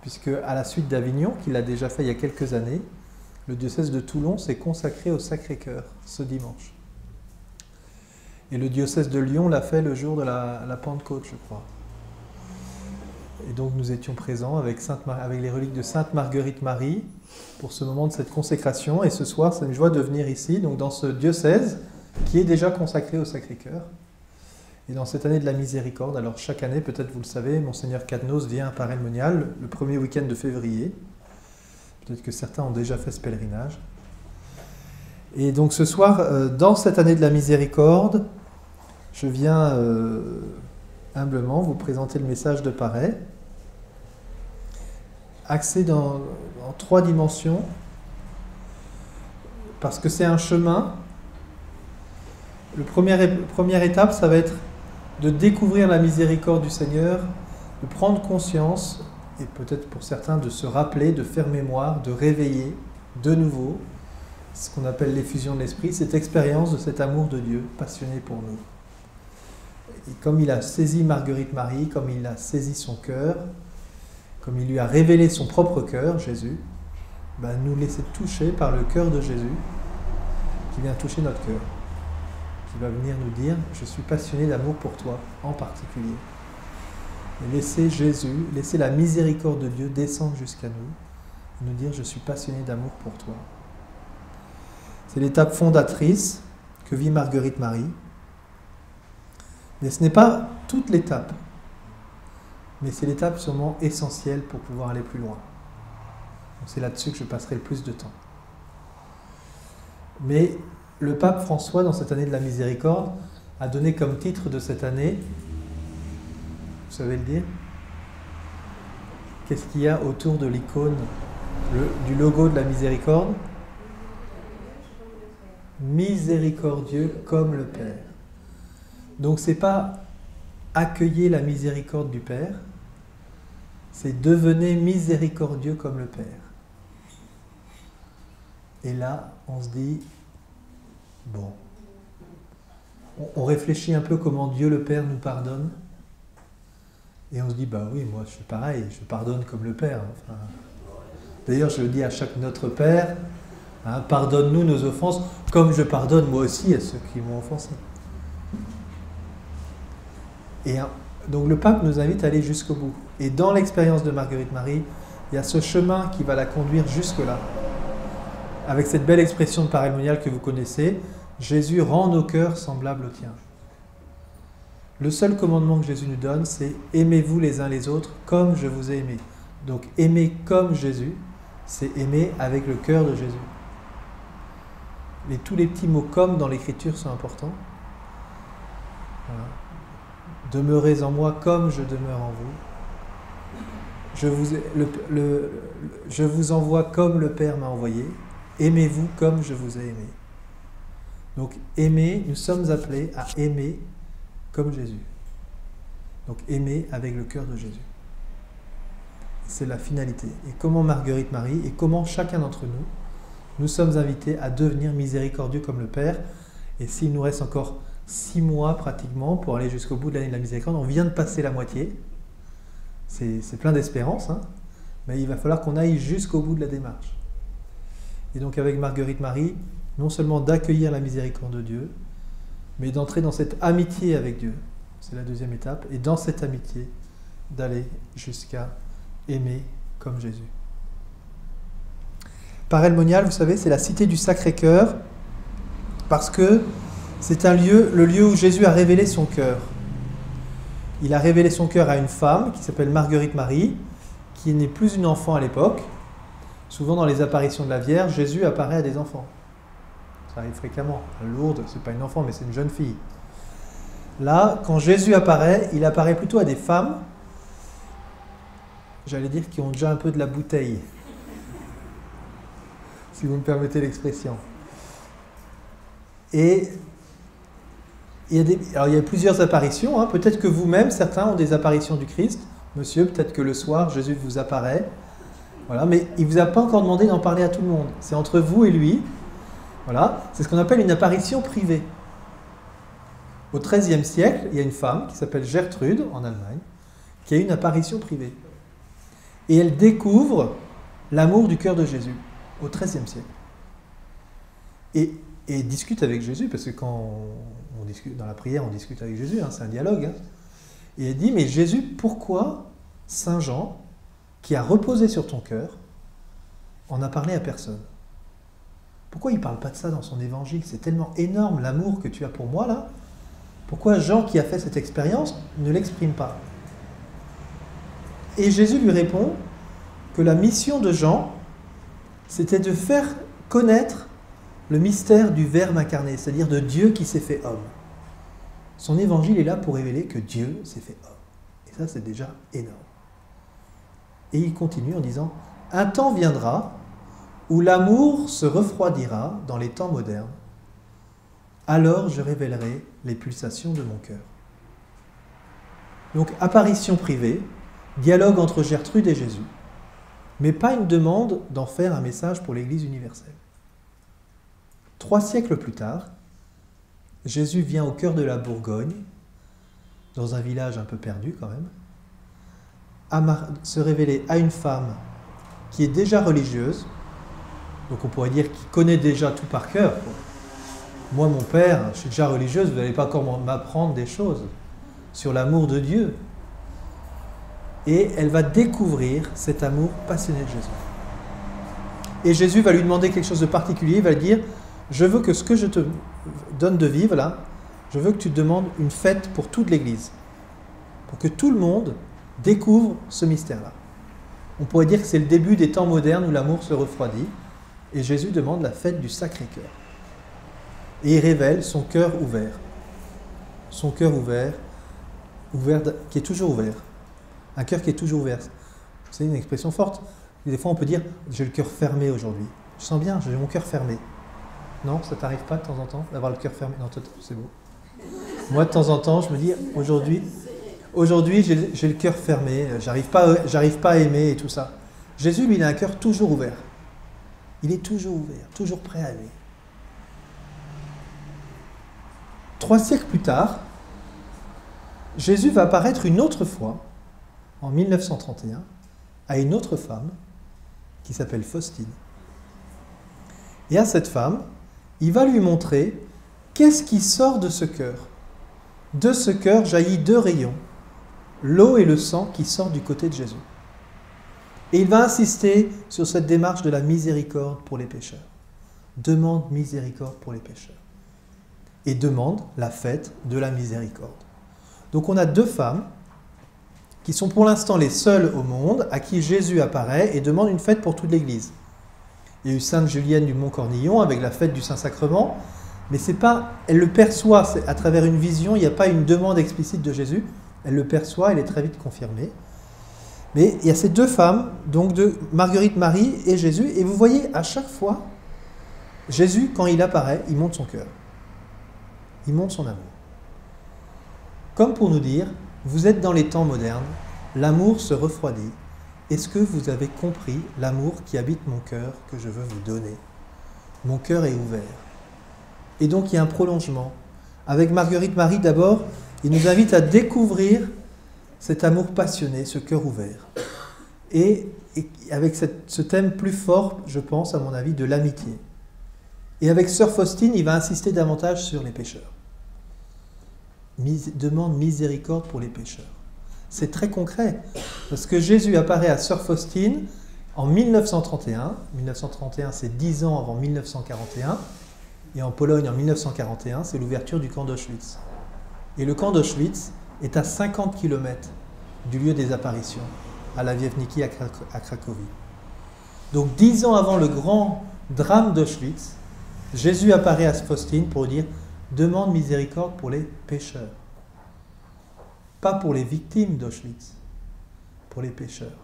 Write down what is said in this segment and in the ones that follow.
puisque à la suite d'Avignon, qu'il a déjà fait il y a quelques années, le diocèse de Toulon s'est consacré au Sacré-Cœur ce dimanche. Et le diocèse de Lyon l'a fait le jour de la Pentecôte, je crois. Et donc nous étions présents avec les reliques de Sainte Marguerite Marie pour ce moment de cette consécration. Et ce soir, c'est une joie de venir ici, donc dans ce diocèse qui est déjà consacré au Sacré-Cœur. Et dans cette année de la miséricorde, alors chaque année, peut-être vous le savez, Monseigneur Cadnos vient à Paray-le-Monial le premier week-end de février. Peut-être que certains ont déjà fait ce pèlerinage. Et donc ce soir, dans cette année de la miséricorde, je viens humblement vous présenter le message de Paray, axé en 3 dimensions, parce que c'est un chemin. La première étape, ça va être de découvrir la miséricorde du Seigneur, de prendre conscience, et peut-être pour certains de se rappeler, de faire mémoire, de réveiller de nouveau ce qu'on appelle l'effusion de l'Esprit, cette expérience de cet amour de Dieu passionné pour nous. Et comme il a saisi Marguerite Marie, comme il a saisi son cœur, comme il lui a révélé son propre cœur, Jésus, nous laisser toucher par le cœur de Jésus qui vient toucher notre cœur, qui va venir nous dire « Je suis passionné d'amour pour toi en particulier ». Et laisser Jésus, laisser la miséricorde de Dieu descendre jusqu'à nous, et nous dire « Je suis passionné d'amour pour toi ». C'est l'étape fondatrice que vit Marguerite Marie. Mais ce n'est pas toute l'étape, mais c'est l'étape sûrement essentielle pour pouvoir aller plus loin. C'est là-dessus que je passerai le plus de temps. Mais le pape François, dans cette année de la miséricorde, a donné comme titre de cette année, vous savez le dire? Qu'est-ce qu'il y a autour de l'icône, du logo de la miséricorde? Miséricordieux comme le Père. Donc c'est pas accueillir la miséricorde du Père, c'est devenez miséricordieux comme le Père. Et là, on se dit, bon, on réfléchit un peu comment Dieu le Père nous pardonne, et on se dit, bah oui, moi je suis pareil, je pardonne comme le Père. Enfin, d'ailleurs, je le dis à chaque Notre Père, pardonne-nous nos offenses, comme je pardonne moi aussi à ceux qui m'ont offensé. Et donc le pape nous invite à aller jusqu'au bout. Et dans l'expérience de Marguerite Marie, il y a ce chemin qui va la conduire jusque-là. Avec cette belle expression de Paray-le-Monial que vous connaissez, Jésus rend nos cœurs semblables aux tiens. Le seul commandement que Jésus nous donne, c'est aimez-vous les uns les autres comme je vous ai aimé. Donc aimer comme Jésus, c'est aimer avec le cœur de Jésus. Et tous les petits mots comme dans l'écriture sont importants. Voilà. Demeurez en moi comme je demeure en vous. Je vous envoie comme le Père m'a envoyé. Aimez-vous comme je vous ai aimé. Donc aimer, nous sommes appelés à aimer comme Jésus. Donc aimer avec le cœur de Jésus. C'est la finalité. Et comment Marguerite Marie et comment chacun d'entre nous, nous sommes invités à devenir miséricordieux comme le Père. Et s'il nous reste encore 6 mois pratiquement pour aller jusqu'au bout de l'année de la miséricorde, on vient de passer la moitié. C'est plein d'espérance, mais il va falloir qu'on aille jusqu'au bout de la démarche. Et donc avec Marguerite Marie, non seulement d'accueillir la miséricorde de Dieu, mais d'entrer dans cette amitié avec Dieu. C'est la deuxième étape. Et dans cette amitié, d'aller jusqu'à aimer comme Jésus. Paray-le-Monial, vous savez, c'est la cité du Sacré-Cœur, parce que c'est le lieu où Jésus a révélé son cœur. Il a révélé son cœur à une femme qui s'appelle Marguerite Marie, qui n'est plus une enfant à l'époque. Souvent dans les apparitions de la Vierge, Jésus apparaît à des enfants. Ça arrive fréquemment. À Lourdes, c'est pas une enfant, mais c'est une jeune fille. Là, quand Jésus apparaît, il apparaît plutôt à des femmes, j'allais dire, qui ont déjà un peu de la bouteille, si vous me permettez l'expression. Et il y a plusieurs apparitions. Peut-être que vous-même, certains ont des apparitions du Christ. Monsieur, peut-être que le soir, Jésus vous apparaît. Voilà, mais il ne vous a pas encore demandé d'en parler à tout le monde. C'est entre vous et lui. Voilà, c'est ce qu'on appelle une apparition privée. Au XIIIe siècle, il y a une femme qui s'appelle Gertrude, en Allemagne, qui a eu une apparition privée. Et elle découvre l'amour du cœur de Jésus au XIIIe siècle. Et discute avec Jésus, parce que quand on discute dans la prière, on discute avec Jésus, hein, c'est un dialogue. Hein. Et elle dit, mais Jésus, pourquoi Saint Jean, qui a reposé sur ton cœur, en a parlé à personne? Pourquoi il ne parle pas de ça dans son évangile? C'est tellement énorme l'amour que tu as pour moi là. Pourquoi Jean, qui a fait cette expérience, ne l'exprime pas? Et Jésus lui répond que la mission de Jean, c'était de faire connaître le mystère du Verbe incarné, c'est-à-dire de Dieu qui s'est fait homme. Son évangile est là pour révéler que Dieu s'est fait homme. Et ça, c'est déjà énorme. Et il continue en disant, « Un temps viendra où l'amour se refroidira dans les temps modernes. Alors je révélerai les pulsations de mon cœur. » Donc, apparition privée, dialogue entre Gertrude et Jésus, mais pas une demande d'en faire un message pour l'Église universelle. 3 siècles plus tard, Jésus vient au cœur de la Bourgogne, dans un village un peu perdu quand même, se révéler à une femme qui est déjà religieuse, donc on pourrait dire qui connaît déjà tout par cœur. Moi, mon père, je suis déjà religieuse, vous n'allez pas encore m'apprendre des choses sur l'amour de Dieu. Et elle va découvrir cet amour passionné de Jésus. Et Jésus va lui demander quelque chose de particulier, il va lui dire, je veux que ce que je te donne de vivre là, je veux que tu te demandes une fête pour toute l'Église, pour que tout le monde découvre ce mystère-là. On pourrait dire que c'est le début des temps modernes où l'amour se refroidit, et Jésus demande la fête du Sacré-Cœur. Et il révèle son cœur ouvert. Son cœur ouvert, qui est toujours ouvert. Un cœur qui est toujours ouvert. C'est une expression forte. Des fois, on peut dire « j'ai le cœur fermé aujourd'hui ». Je sens bien, j'ai mon cœur fermé. Non, ça t'arrive pas de temps en temps d'avoir le cœur fermé? Non, c'est beau. Moi, de temps en temps, je me dis « aujourd'hui, j'ai le cœur fermé, j'arrive pas à aimer et tout ça ». Jésus, lui, il a un cœur toujours ouvert. Il est toujours ouvert, toujours prêt à aimer. 3 siècles plus tard, Jésus va apparaître une autre fois, en 1931, à une autre femme qui s'appelle Faustine. Et à cette femme, il va lui montrer qu'est-ce qui sort de ce cœur. De ce cœur jaillit 2 rayons, l'eau et le sang qui sortent du côté de Jésus. Et il va insister sur cette démarche de la miséricorde pour les pécheurs. Demande miséricorde pour les pécheurs. Et demande la fête de la miséricorde. Donc on a 2 femmes qui sont pour l'instant les seules au monde à qui Jésus apparaît et demande une fête pour toute l'Église. Il y a eu Sainte Julienne du Mont-Cornillon avec la fête du Saint-Sacrement, mais c'est pas, elle le perçoit à travers une vision, il n'y a pas une demande explicite de Jésus, elle le perçoit, elle est très vite confirmée. Mais il y a ces 2 femmes, donc de Marguerite Marie et Jésus, et vous voyez à chaque fois, Jésus, quand il apparaît, il montre son cœur. Il montre son amour. Comme pour nous dire, vous êtes dans les temps modernes, l'amour se refroidit. Est-ce que vous avez compris l'amour qui habite mon cœur que je veux vous donner? Mon cœur est ouvert. Et donc il y a un prolongement. Avec Marguerite Marie d'abord, il nous invite à découvrir cet amour passionné, ce cœur ouvert. Et avec ce thème plus fort, je pense, à mon avis, de l'amitié. Et avec Sœur Faustine, il va insister davantage sur les pécheurs. Demande miséricorde pour les pécheurs. C'est très concret, parce que Jésus apparaît à Sœur Faustine en 1931. 1931, c'est 10 ans avant 1941. Et en Pologne, en 1941, c'est l'ouverture du camp d'Auschwitz. Et le camp d'Auschwitz est à 50 km du lieu des apparitions, à la Wiewniki, à Cracovie. Donc 10 ans avant le grand drame d'Auschwitz, Jésus apparaît à Faustine pour dire « Demande miséricorde pour les pécheurs ». Pas pour les victimes d'Auschwitz, pour les pécheurs,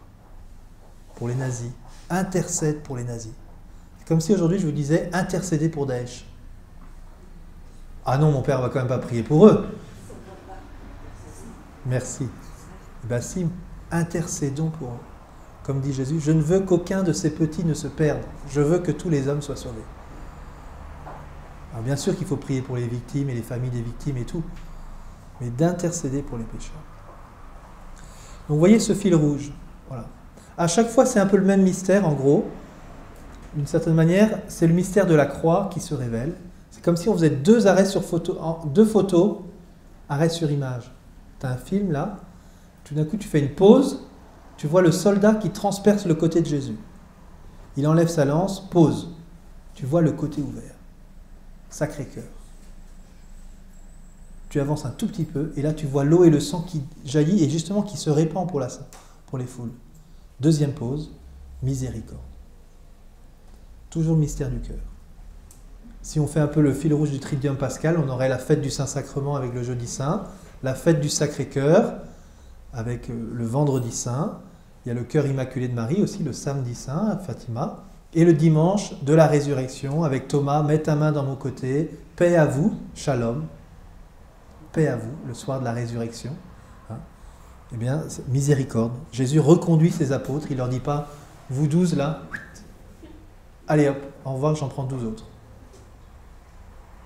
pour les nazis. Intercède pour les nazis. C'est comme si aujourd'hui je vous disais « Intercédez pour Daesh ». Ah non, mon père ne va quand même pas prier pour eux. Merci. Ben si, intercédons pour eux. Comme dit Jésus, je ne veux qu'aucun de ces petits ne se perde. Je veux que tous les hommes soient sauvés. Alors bien sûr qu'il faut prier pour les victimes et les familles des victimes et tout, mais d'intercéder pour les pécheurs. Donc vous voyez ce fil rouge. Voilà. À chaque fois, c'est un peu le même mystère, en gros. D'une certaine manière, c'est le mystère de la croix qui se révèle. C'est comme si on faisait deux arrêts sur photo, deux photos, arrêt sur image. Tu as un film là, tout d'un coup tu fais une pause, tu vois le soldat qui transperce le côté de Jésus. Il enlève sa lance, pause. Tu vois le côté ouvert. Sacré-Cœur. Tu avances un tout petit peu, et là tu vois l'eau et le sang qui jaillit, et justement qui se répand pour les foules. Deuxième pause, miséricorde. Toujours le mystère du cœur. Si on fait un peu le fil rouge du Triduum pascal, on aurait la fête du Saint-Sacrement avec le Jeudi Saint, la fête du Sacré-Cœur avec le Vendredi Saint, il y a le Cœur Immaculé de Marie aussi, le Samedi Saint à Fatima, et le dimanche de la Résurrection avec Thomas, mets ta main dans mon côté, paix à vous, shalom, paix à vous, le soir de la Résurrection. Eh bien, miséricorde. Jésus reconduit ses apôtres, il ne leur dit pas, vous 12 là, allez hop, au revoir, j'en prends 12 autres.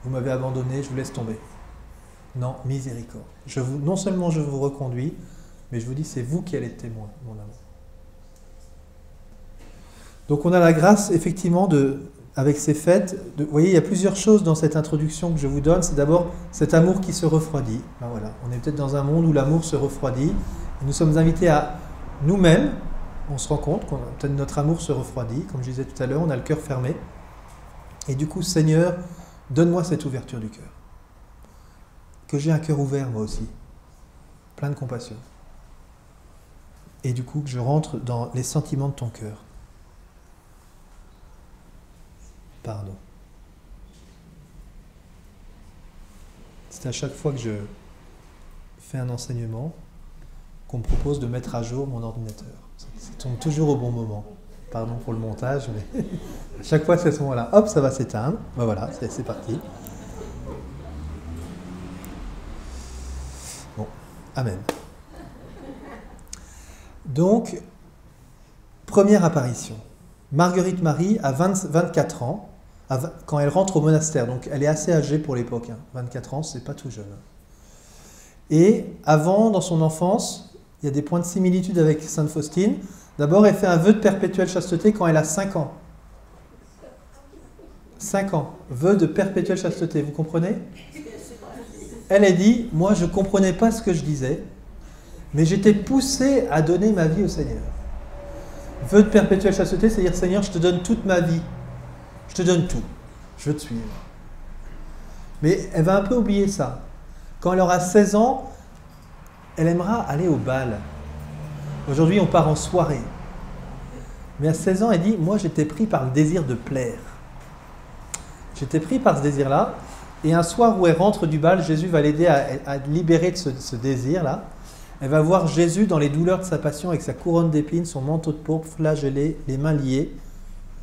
Vous m'avez abandonné, je vous laisse tomber. Non, miséricorde. Non seulement je vous reconduis, mais je vous dis, c'est vous qui allez être témoin, mon amour. Donc on a la grâce, effectivement, avec ces fêtes, vous voyez, il y a plusieurs choses dans cette introduction que je vous donne. C'est d'abord cet amour qui se refroidit. Ben voilà, on est peut-être dans un monde où l'amour se refroidit. Et nous sommes invités à nous-mêmes, on se rend compte que peut-être notre amour se refroidit. Comme je disais tout à l'heure, on a le cœur fermé. Et du coup, Seigneur, donne-moi cette ouverture du cœur. Que j'ai un cœur ouvert, moi aussi. Plein de compassion. Et du coup, que je rentre dans les sentiments de ton cœur. Pardon. C'est à chaque fois que je fais un enseignement qu'on me propose de mettre à jour mon ordinateur. Ça tombe toujours au bon moment. Pardon pour le montage, mais à chaque fois c'est à ce moment-là. Hop, ça va s'éteindre. Ben voilà, c'est parti. Bon, amen. Donc, première apparition. Marguerite Marie a 24 ans quand elle rentre au monastère. Donc elle est assez âgée pour l'époque. 24 ans, c'est pas tout jeune. Et avant, dans son enfance, il y a des points de similitude avec Sainte Faustine. D'abord, elle fait un vœu de perpétuelle chasteté quand elle a 5 ans. 5 ans. Vœu de perpétuelle chasteté, vous comprenez? Elle a dit, moi je ne comprenais pas ce que je disais, mais j'étais poussée à donner ma vie au Seigneur. Vœu de perpétuelle chasteté, c'est-à-dire, Seigneur, je te donne toute ma vie. Je te donne tout. Je veux te suivre. Mais elle va un peu oublier ça. Quand elle aura 16 ans, elle aimera aller au bal. Aujourd'hui, on part en soirée. Mais à 16 ans, elle dit, moi j'étais pris par le désir de plaire. J'étais pris par ce désir-là. Et un soir où elle rentre du bal, Jésus va l'aider à libérer de ce désir-là. Elle va voir Jésus dans les douleurs de sa passion avec sa couronne d'épines, son manteau de pourpre, flagellé, les mains liées.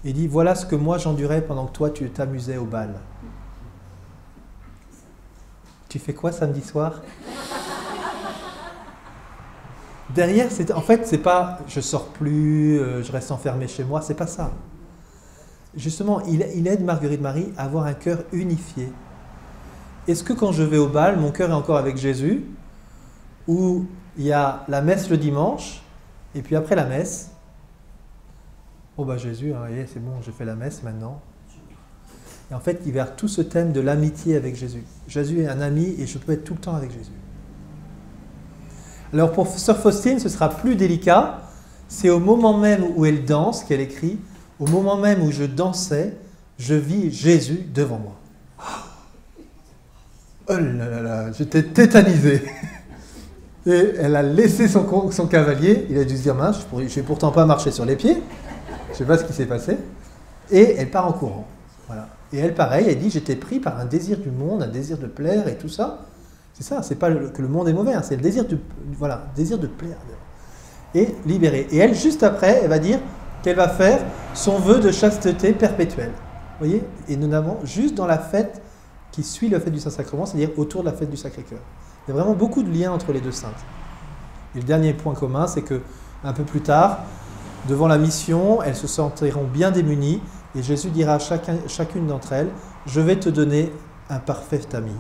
Et dit, voilà ce que moi j'endurais pendant que toi tu t'amusais au bal. Tu fais quoi samedi soir? Derrière, en fait, c'est pas je sors plus, je reste enfermé chez moi, c'est pas ça. Justement, il aide Marguerite Marie à avoir un cœur unifié. Est-ce que quand je vais au bal, mon cœur est encore avec Jésus, ou il y a la messe le dimanche, et puis après la messe, oh bah Jésus, hein, c'est bon, j'ai fait la messe maintenant. Et en fait, il y a tout ce thème de l'amitié avec Jésus. Jésus est un ami et je peux être tout le temps avec Jésus. Alors pour Sœur Faustine, ce sera plus délicat. C'est au moment même où elle danse qu'elle écrit, au moment même où je dansais, je vis Jésus devant moi. Oh là là là, j'étais tétanisé. Et elle a laissé son cavalier, il a dû se dire, mince, je n'ai pourtant pas marché sur les pieds, je ne sais pas ce qui s'est passé, et elle part en courant. Voilà. Et elle, pareil, elle dit, j'étais pris par un désir du monde, un désir de plaire et tout ça. C'est ça, c'est pas que le monde est mauvais, hein, c'est le désir désir de plaire. Et libérée. Et elle, juste après, elle va dire qu'elle va faire son vœu de chasteté perpétuelle. Vous voyez? Et nous n'avons juste dans la fête qui suit la fête du Saint-Sacrement, c'est-à-dire autour de la fête du Sacré-Cœur. Il y a vraiment beaucoup de liens entre les deux saintes. Et le dernier point commun, c'est que un peu plus tard, devant la mission, elles se sentiront bien démunies, et Jésus dira à chacune d'entre elles, je vais te donner un parfait ami.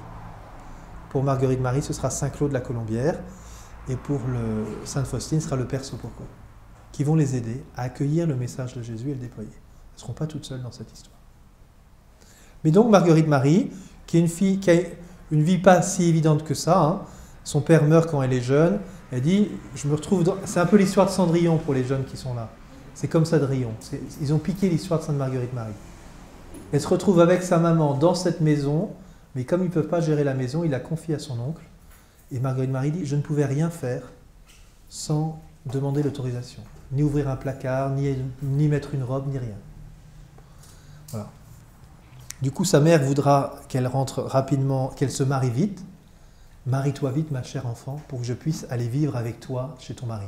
Pour Marguerite Marie, ce sera Saint Claude la Colombière, et pour Sainte Faustine, ce sera le Père Sopoco. qui vont les aider à accueillir le message de Jésus et le déployer. Elles ne seront pas toutes seules dans cette histoire. Mais donc Marguerite Marie, qui est une fille qui a une vie pas si évidente que ça, hein. Son père meurt quand elle est jeune, elle dit, je me retrouve dans... C'est un peu l'histoire de Cendrillon pour les jeunes qui sont là. C'est comme Cendrillon. Ils ont piqué l'histoire de Sainte Marguerite Marie. Elle se retrouve avec sa maman dans cette maison, mais comme ils ne peuvent pas gérer la maison, il la confie à son oncle. Et Marguerite Marie dit, je ne pouvais rien faire sans demander l'autorisation. Ni ouvrir un placard, ni mettre une robe, ni rien. Voilà. Du coup, sa mère voudra qu'elle rentre rapidement, qu'elle se marie vite. Marie-toi vite, ma chère enfant, pour que je puisse aller vivre avec toi chez ton mari.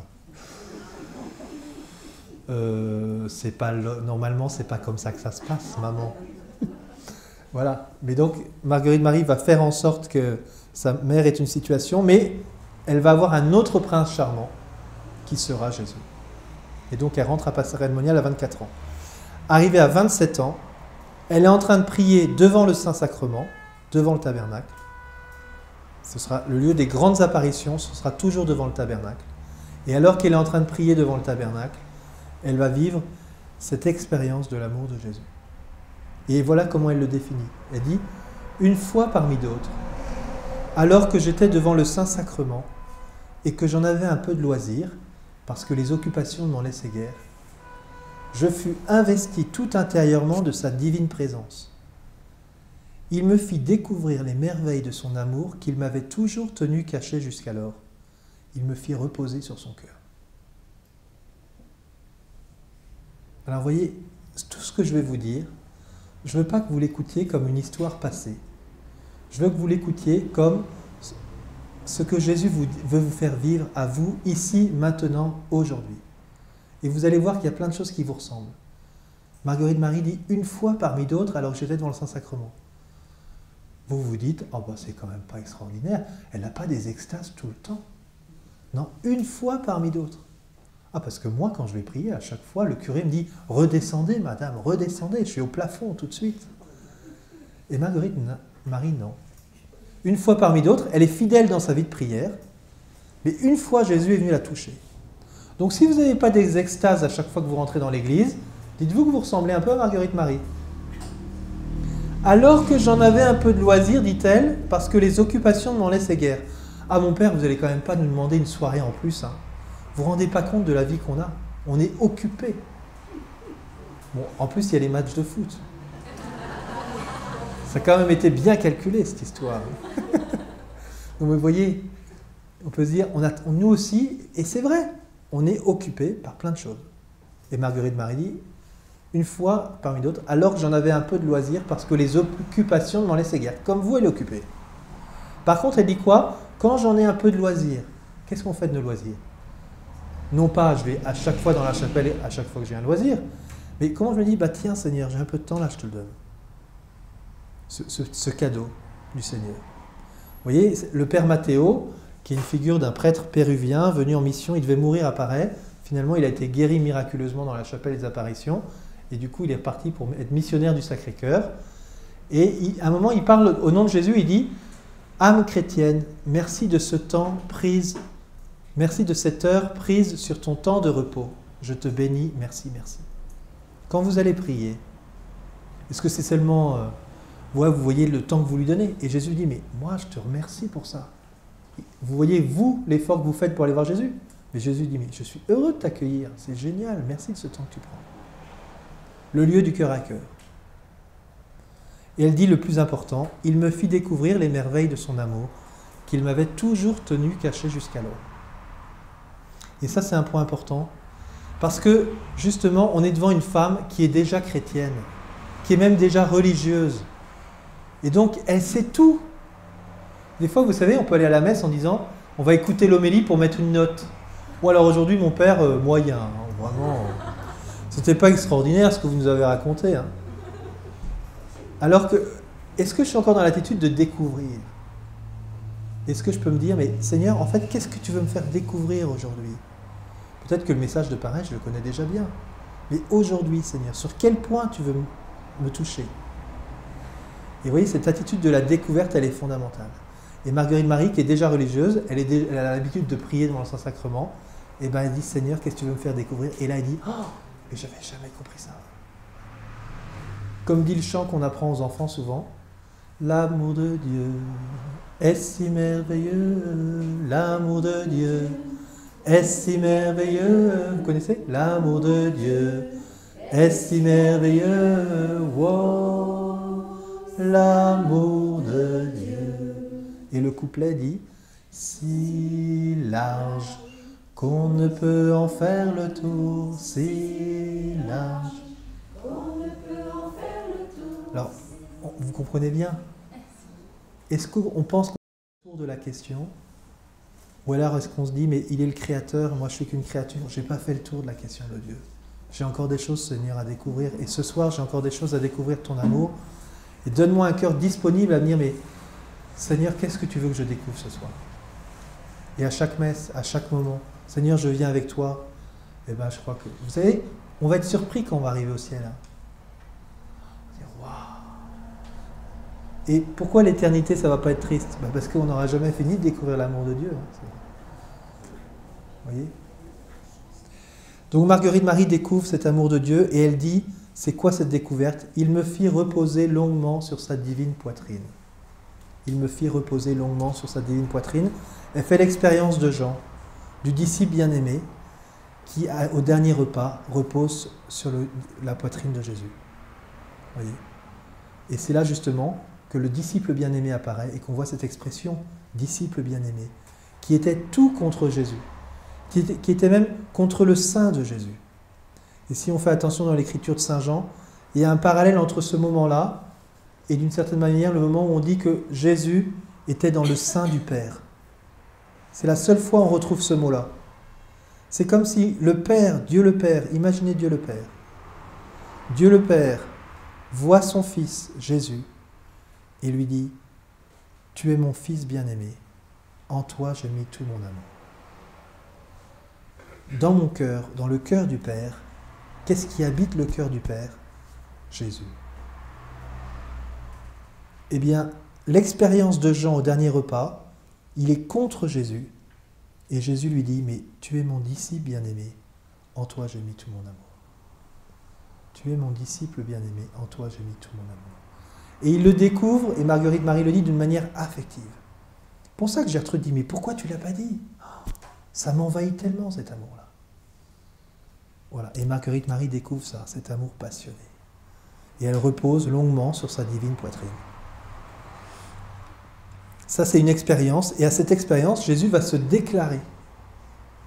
Normalement, c'est pas comme ça que ça se passe, maman. Voilà. Mais donc, Marguerite Marie va faire en sorte que sa mère ait une situation, mais elle va avoir un autre prince charmant qui sera Jésus. Et donc, elle rentre à Passerelle-Monial à 24 ans. Arrivée à 27 ans, elle est en train de prier devant le Saint-Sacrement, devant le tabernacle. Ce sera le lieu des grandes apparitions, ce sera toujours devant le tabernacle. Et alors qu'elle est en train de prier devant le tabernacle, elle va vivre cette expérience de l'amour de Jésus. Et voilà comment elle le définit. Elle dit, une fois parmi d'autres, alors que j'étais devant le Saint-Sacrement et que j'en avais un peu de loisir, parce que les occupations ne m'en laissaient guère, je fus investi tout intérieurement de sa divine présence. Il me fit découvrir les merveilles de son amour qu'il m'avait toujours tenu caché jusqu'alors. Il me fit reposer sur son cœur. Alors vous voyez, tout ce que je vais vous dire, je ne veux pas que vous l'écoutiez comme une histoire passée. Je veux que vous l'écoutiez comme ce que Jésus veut vous faire vivre à vous, ici, maintenant, aujourd'hui. Et vous allez voir qu'il y a plein de choses qui vous ressemblent. Marguerite Marie dit, une fois parmi d'autres, alors que j'étais devant le Saint-Sacrement. Vous vous dites, oh ben c'est quand même pas extraordinaire, elle n'a pas des extases tout le temps. Non, une fois parmi d'autres. Ah, parce que moi, quand je vais prier, à chaque fois, le curé me dit, redescendez, madame, redescendez, je suis au plafond tout de suite. Et Marguerite Marie, non. Une fois parmi d'autres, elle est fidèle dans sa vie de prière, mais une fois, Jésus est venu la toucher. Donc, si vous n'avez pas des extases à chaque fois que vous rentrez dans l'église, dites-vous que vous ressemblez un peu à Marguerite Marie. Alors que j'en avais un peu de loisir, dit-elle, parce que les occupations ne m'en laissaient guère. Ah, mon père, vous n'allez quand même pas nous demander une soirée en plus. Hein. Vous ne vous rendez pas compte de la vie qu'on a. On est occupé. Bon, en plus, il y a les matchs de foot. Ça a quand même été bien calculé, cette histoire. Donc, vous voyez, on peut se dire, nous aussi, et c'est vrai, on est occupé par plein de choses. Et Marguerite Marie dit, une fois parmi d'autres, alors que j'en avais un peu de loisir parce que les occupations ne m'en laissaient guère. Comme vous, elle est occupée. Par contre, elle dit quoi? Quand j'en ai un peu de loisir, qu'est-ce qu'on fait de nos loisirs? Non pas, je vais à chaque fois dans la chapelle, à chaque fois que j'ai un loisir, mais comment je me dis, bah tiens Seigneur, j'ai un peu de temps là, je te le donne. Ce cadeau du Seigneur. Vous voyez, le père Matteo, qui est une figure d'un prêtre péruvien venu en mission, il devait mourir à Paray. Finalement, il a été guéri miraculeusement dans la chapelle des apparitions. Et du coup, il est reparti pour être missionnaire du Sacré-Cœur. Et à un moment, il parle au nom de Jésus, il dit « Âme chrétienne, merci de ce temps prise, merci de cette heure prise sur ton temps de repos. Je te bénis, merci, merci. » Quand vous allez prier, est-ce que c'est seulement... vous voyez le temps que vous lui donnez. Et Jésus dit, mais moi, je te remercie pour ça. Vous voyez, vous, l'effort que vous faites pour aller voir Jésus. Mais Jésus dit, mais je suis heureux de t'accueillir. C'est génial, merci de ce temps que tu prends. Le lieu du cœur à cœur. Et elle dit le plus important, il me fit découvrir les merveilles de son amour, qu'il m'avait toujours tenu caché jusqu'alors. Et ça, c'est un point important. Parce que, justement, on est devant une femme qui est déjà chrétienne, qui est même déjà religieuse. Et donc, elle sait tout. Des fois, vous savez, on peut aller à la messe en disant « on va écouter l'homélie pour mettre une note ». Ou alors aujourd'hui, mon père, moyen. Hein, vraiment, c'était pas extraordinaire ce que vous nous avez raconté. Hein. Alors que, est-ce que je suis encore dans l'attitude de découvrir? Est-ce que je peux me dire « mais Seigneur, en fait, qu'est-ce que tu veux me faire découvrir aujourd'hui ?» Peut-être que le message de pareil, je le connais déjà bien. Mais aujourd'hui, Seigneur, sur quel point tu veux me toucher? Et vous voyez, cette attitude de la découverte, elle est fondamentale. Et Marguerite Marie, qui est déjà religieuse, elle a l'habitude de prier devant le Saint-Sacrement, Et bien, il dit, Seigneur, qu'est-ce que tu veux me faire découvrir? Et là, il dit, oh, mais j'avais jamais compris ça. Comme dit le chant qu'on apprend aux enfants souvent, l'amour de Dieu est si merveilleux, l'amour de Dieu est si merveilleux. Vous connaissez? L'amour de Dieu est si merveilleux, wow, l'amour de Dieu. Et le couplet dit, si large qu'on ne peut en faire le tour, si large qu'on ne peut en faire le tour. Alors, vous comprenez bien? Est-ce qu'on pense qu'on est autour de la question? Ou alors est-ce qu'on se dit, mais il est le créateur, moi je suis qu'une créature, je n'ai pas fait le tour de la question de Dieu. J'ai encore des choses, Seigneur, à découvrir. Et ce soir, j'ai encore des choses à découvrir de ton amour. Et donne-moi un cœur disponible à venir, mais Seigneur, qu'est-ce que tu veux que je découvre ce soir? Et à chaque messe, à chaque moment, Seigneur, je viens avec toi. Eh bien, je crois que... Vous savez, on va être surpris quand on va arriver au ciel. Hein. On va dire, waouh! Et pourquoi l'éternité, ça ne va pas être triste? Parce qu'on n'aura jamais fini de découvrir l'amour de Dieu. Hein. Vous voyez? Donc Marguerite Marie découvre cet amour de Dieu et elle dit, c'est quoi cette découverte? Il me fit reposer longuement sur sa divine poitrine. Il me fit reposer longuement sur sa divine poitrine. Elle fait l'expérience de Jean, du disciple bien-aimé, qui, au dernier repas, repose sur la poitrine de Jésus. Voyez. Et c'est là justement que le disciple bien-aimé apparaît et qu'on voit cette expression, disciple bien-aimé, qui était tout contre Jésus, qui était même contre le sein de Jésus. Et si on fait attention dans l'écriture de Saint Jean, il y a un parallèle entre ce moment-là et d'une certaine manière le moment où on dit que Jésus était dans le sein du Père. C'est la seule fois où on retrouve ce mot-là. C'est comme si le Père, Dieu le Père, imaginez Dieu le Père. Dieu le Père voit son Fils, Jésus, et lui dit, « Tu es mon Fils bien-aimé, en toi j'ai mis tout mon amour. » Dans mon cœur, dans le cœur du Père, qu'est-ce qui habite le cœur du Père? Jésus. Eh bien, l'expérience de Jean au dernier repas, il est contre Jésus, et Jésus lui dit, mais tu es mon disciple bien-aimé, en toi j'ai mis tout mon amour. Tu es mon disciple bien-aimé, en toi j'ai mis tout mon amour. Et il le découvre, et Marguerite Marie le dit d'une manière affective. C'est pour ça que Gertrude dit, mais pourquoi tu ne l'as pas dit? Ça m'envahit tellement cet amour-là. Voilà. Et Marguerite Marie découvre ça, cet amour passionné. Et elle repose longuement sur sa divine poitrine. Ça, c'est une expérience, et à cette expérience, Jésus va se déclarer.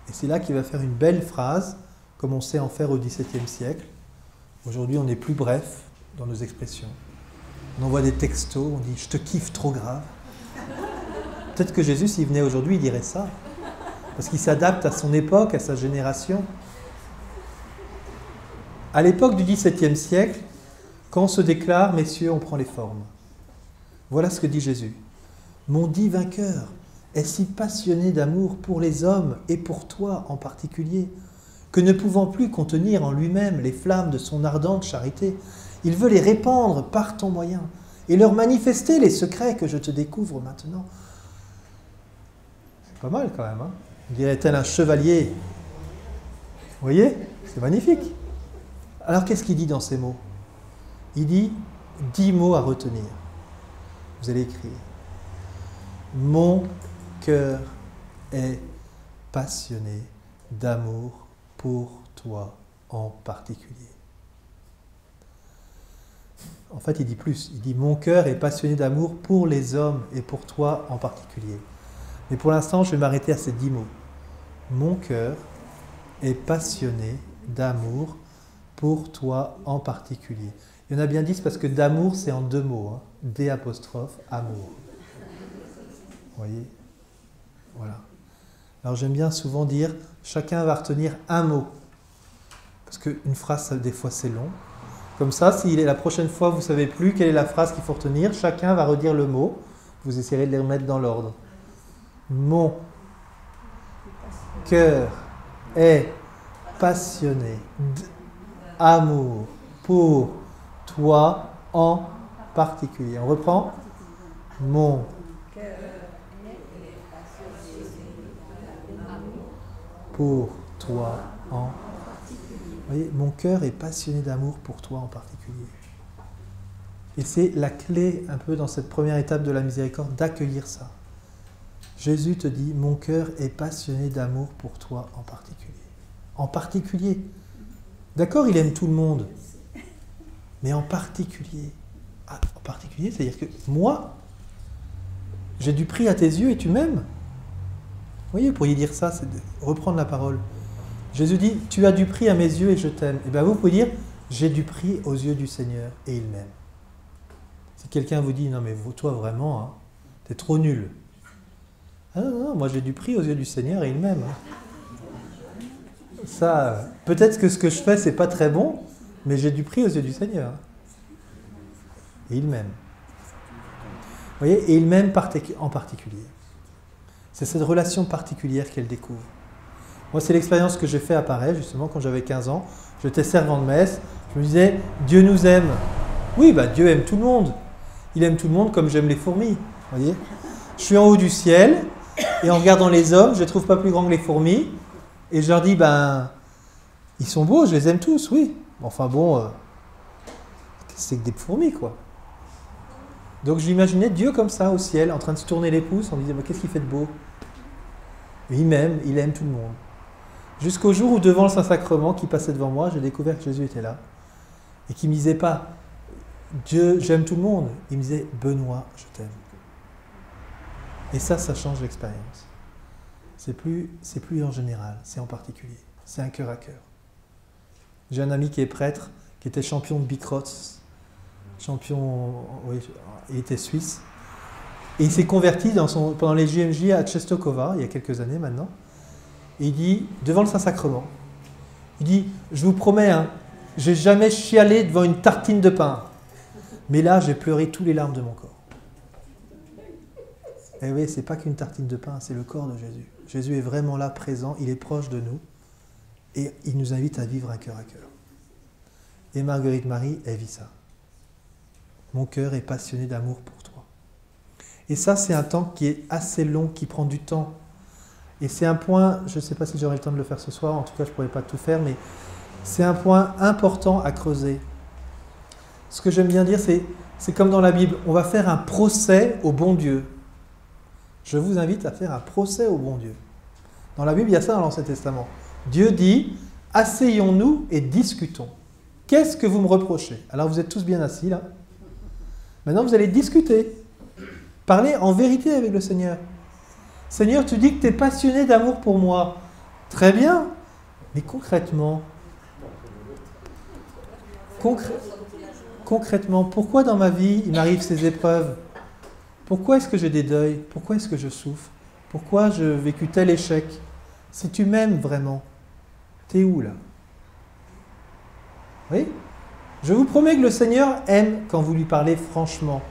Et c'est là qu'il va faire une belle phrase, comme on sait en faire au XVIIe siècle. Aujourd'hui, on est plus bref dans nos expressions. On envoie des textos, on dit « je te kiffe trop grave ». Peut-être que Jésus, s'il venait aujourd'hui, il dirait ça. Parce qu'il s'adapte à son époque, à sa génération. À l'époque du XVIIe siècle, quand on se déclare, messieurs, on prend les formes. Voilà ce que dit Jésus. Mon divin cœur est si passionné d'amour pour les hommes et pour toi en particulier, que ne pouvant plus contenir en lui-même les flammes de son ardente charité, il veut les répandre par ton moyen et leur manifester les secrets que je te découvre maintenant. C'est pas mal quand même, hein? On dirait tel un chevalier. Vous voyez? C'est magnifique. Alors qu'est-ce qu'il dit dans ces mots? Il dit 10 mots à retenir. Vous allez écrire. Mon cœur est passionné d'amour pour toi en particulier. En fait, il dit plus. Il dit mon cœur est passionné d'amour pour les hommes et pour toi en particulier. Mais pour l'instant, je vais m'arrêter à ces 10 mots. Mon cœur est passionné d'amour pour toi en particulier. Il y en a bien 10 parce que d'amour, c'est en 2 mots. Hein. D', amour. Vous voyez? Voilà. Alors j'aime bien souvent dire, chacun va retenir un mot. Parce qu'une phrase, des fois, c'est long. Comme ça, si la prochaine fois, vous ne savez plus quelle est la phrase qu'il faut retenir, chacun va redire le mot. Vous essayerez de les remettre dans l'ordre. Mon cœur est passionné d'amour pour toi en particulier. On reprend. Mon cœur est passionné pour toi en... Vous voyez, mon cœur est passionné d'amour pour toi en particulier. Et c'est la clé un peu dans cette première étape de la miséricorde d'accueillir ça. Jésus te dit, mon cœur est passionné d'amour pour toi en particulier. En particulier. D'accord, il aime tout le monde. Mais en particulier. Ah, en particulier, c'est-à-dire que moi, j'ai du prix à tes yeux et tu m'aimes. Vous voyez, vous pourriez dire ça, c'est de reprendre la parole. Jésus dit, tu as du prix à mes yeux et je t'aime. Et bien vous pouvez dire, j'ai du prix aux yeux du Seigneur et il m'aime. Si quelqu'un vous dit, non mais toi vraiment, hein, t'es trop nul. Ah non, non, moi j'ai du prix aux yeux du Seigneur et il m'aime. Ça, peut-être que ce que je fais, c'est pas très bon, mais j'ai du prix aux yeux du Seigneur. Et il m'aime. Vous voyez, et il m'aime en particulier. C'est cette relation particulière qu'elle découvre. Moi, c'est l'expérience que j'ai fait à Paris, justement, quand j'avais 15 ans. J'étais servant de messe. Je me disais, Dieu nous aime. Oui, bah, Dieu aime tout le monde. Il aime tout le monde comme j'aime les fourmis. Vous voyez ? Je suis en haut du ciel, et en regardant les hommes, je ne les trouve pas plus grands que les fourmis. Et je leur dis, ben, ils sont beaux, je les aime tous, oui. Enfin bon, c'est que des fourmis, quoi. Donc j'imaginais Dieu comme ça, au ciel, en train de se tourner les pouces, en me disant, mais qu'est-ce qu'il fait de beau ? Et il m'aime, il aime tout le monde. Jusqu'au jour où, devant le Saint-Sacrement qui passait devant moi, j'ai découvert que Jésus était là. Et qu'il ne me disait pas, Dieu, j'aime tout le monde. Il me disait, Benoît, je t'aime. Et ça change l'expérience. C'est plus en général, c'est en particulier. C'est un cœur à cœur. J'ai un ami qui est prêtre, qui était champion de bicross. Oui, il était suisse. Et il s'est converti pendant les JMJ à Czestochowa, il y a quelques années maintenant. Et il dit, devant le Saint-Sacrement, il dit, je vous promets, hein, j'ai jamais chialé devant une tartine de pain. Mais là, j'ai pleuré tous les larmes de mon corps. Et oui, c'est pas qu'une tartine de pain, c'est le corps de Jésus. Jésus est vraiment là, présent, il est proche de nous. Et il nous invite à vivre un cœur à cœur. Et Marguerite Marie, elle vit ça. Mon cœur est passionné d'amour pour toi. Et ça, c'est un temps qui est assez long, qui prend du temps. Et c'est un point, je ne sais pas si j'aurai le temps de le faire ce soir, en tout cas je ne pourrai pas tout faire, mais c'est un point important à creuser. Ce que j'aime bien dire, c'est comme dans la Bible, on va faire un procès au bon Dieu. Je vous invite à faire un procès au bon Dieu. Dans la Bible, il y a ça dans l'Ancien Testament. Dieu dit, asseyons-nous et discutons. Qu'est-ce que vous me reprochez ? Alors vous êtes tous bien assis là. Maintenant vous allez discuter. Parlez en vérité avec le Seigneur. Seigneur, tu dis que tu es passionné d'amour pour moi. Très bien. Mais concrètement, pourquoi dans ma vie il m'arrive ces épreuves ? Pourquoi est-ce que j'ai des deuils ? Pourquoi est-ce que je souffre ? Pourquoi j'ai vécu tel échec ? Si tu m'aimes vraiment, t'es où là ? Oui ? Je vous promets que le Seigneur aime quand vous lui parlez franchement.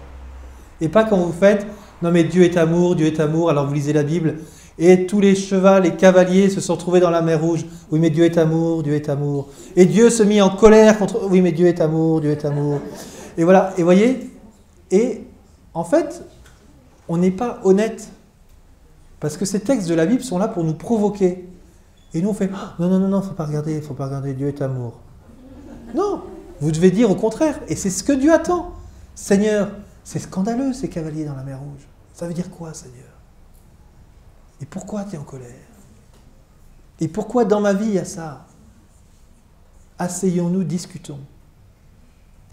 Et pas quand vous faites « Non mais Dieu est amour, alors vous lisez la Bible, et tous les chevals, les cavaliers se sont trouvés dans la mer Rouge. Oui mais Dieu est amour, Dieu est amour. Et Dieu se mit en colère contre... Oui mais Dieu est amour, Dieu est amour. Et voilà, et voyez, et en fait, on n'est pas honnête. Parce que ces textes de la Bible sont là pour nous provoquer. Et nous on fait « Non, faut pas regarder, Dieu est amour. » Non, vous devez dire au contraire, et c'est ce que Dieu attend. Seigneur, c'est scandaleux ces cavaliers dans la mer Rouge. Ça veut dire quoi, Seigneur ? Et pourquoi tu es en colère ? Et pourquoi dans ma vie il y a ça ? Asseyons-nous, discutons.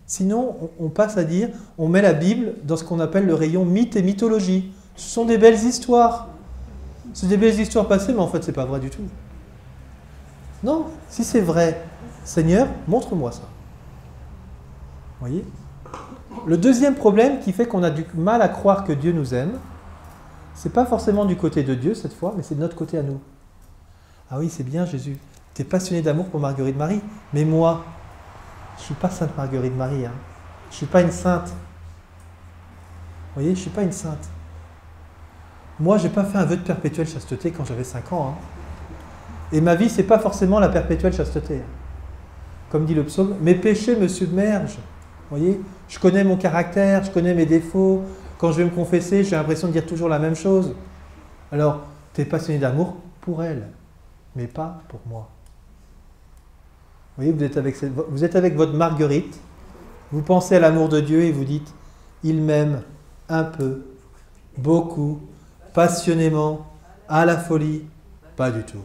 Sinon, on passe à dire, on met la Bible dans ce qu'on appelle le rayon mythe et mythologie. Ce sont des belles histoires. C'est des belles histoires passées, mais en fait, c'est pas vrai du tout. Non, si c'est vrai, Seigneur, montre-moi ça. Vous voyez ? Le deuxième problème qui fait qu'on a du mal à croire que Dieu nous aime, c'est pas forcément du côté de Dieu cette fois, mais c'est de notre côté à nous. Ah oui, c'est bien Jésus, tu es passionné d'amour pour Marguerite Marie, mais moi, je ne suis pas sainte Marguerite Marie, hein. Je ne suis pas une sainte. Vous voyez, je ne suis pas une sainte. Moi, je n'ai pas fait un vœu de perpétuelle chasteté quand j'avais 5 ans. Hein. Et ma vie, ce n'est pas forcément la perpétuelle chasteté. Comme dit le psaume, mes péchés me submergent. Vous voyez, je connais mon caractère, je connais mes défauts. Quand je vais me confesser, j'ai l'impression de dire toujours la même chose. Alors, tu es passionné d'amour pour elle. mais pas pour moi. Vous voyez, vous êtes avec votre Marguerite, vous pensez à l'amour de Dieu et vous dites, il m'aime un peu, beaucoup, passionnément, à la folie, pas du tout.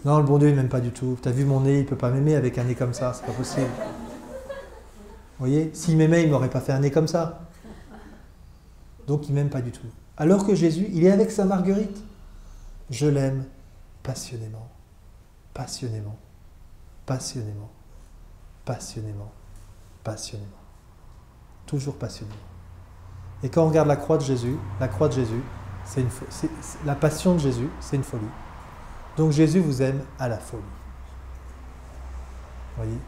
Non, le bon Dieu, il m'aime pas du tout. T'as vu mon nez, il peut pas m'aimer avec un nez comme ça, c'est pas possible. Vous voyez, s'il m'aimait, il m'aurait pas fait un nez comme ça. Donc il m'aime pas du tout. Alors que Jésus, il est avec sa Marguerite. Je l'aime passionnément, passionnément, passionnément, passionnément, passionnément. Toujours passionnément. Et quand on regarde la croix de Jésus, la passion de Jésus, c'est une folie. Donc Jésus vous aime à la folie. Voyez ?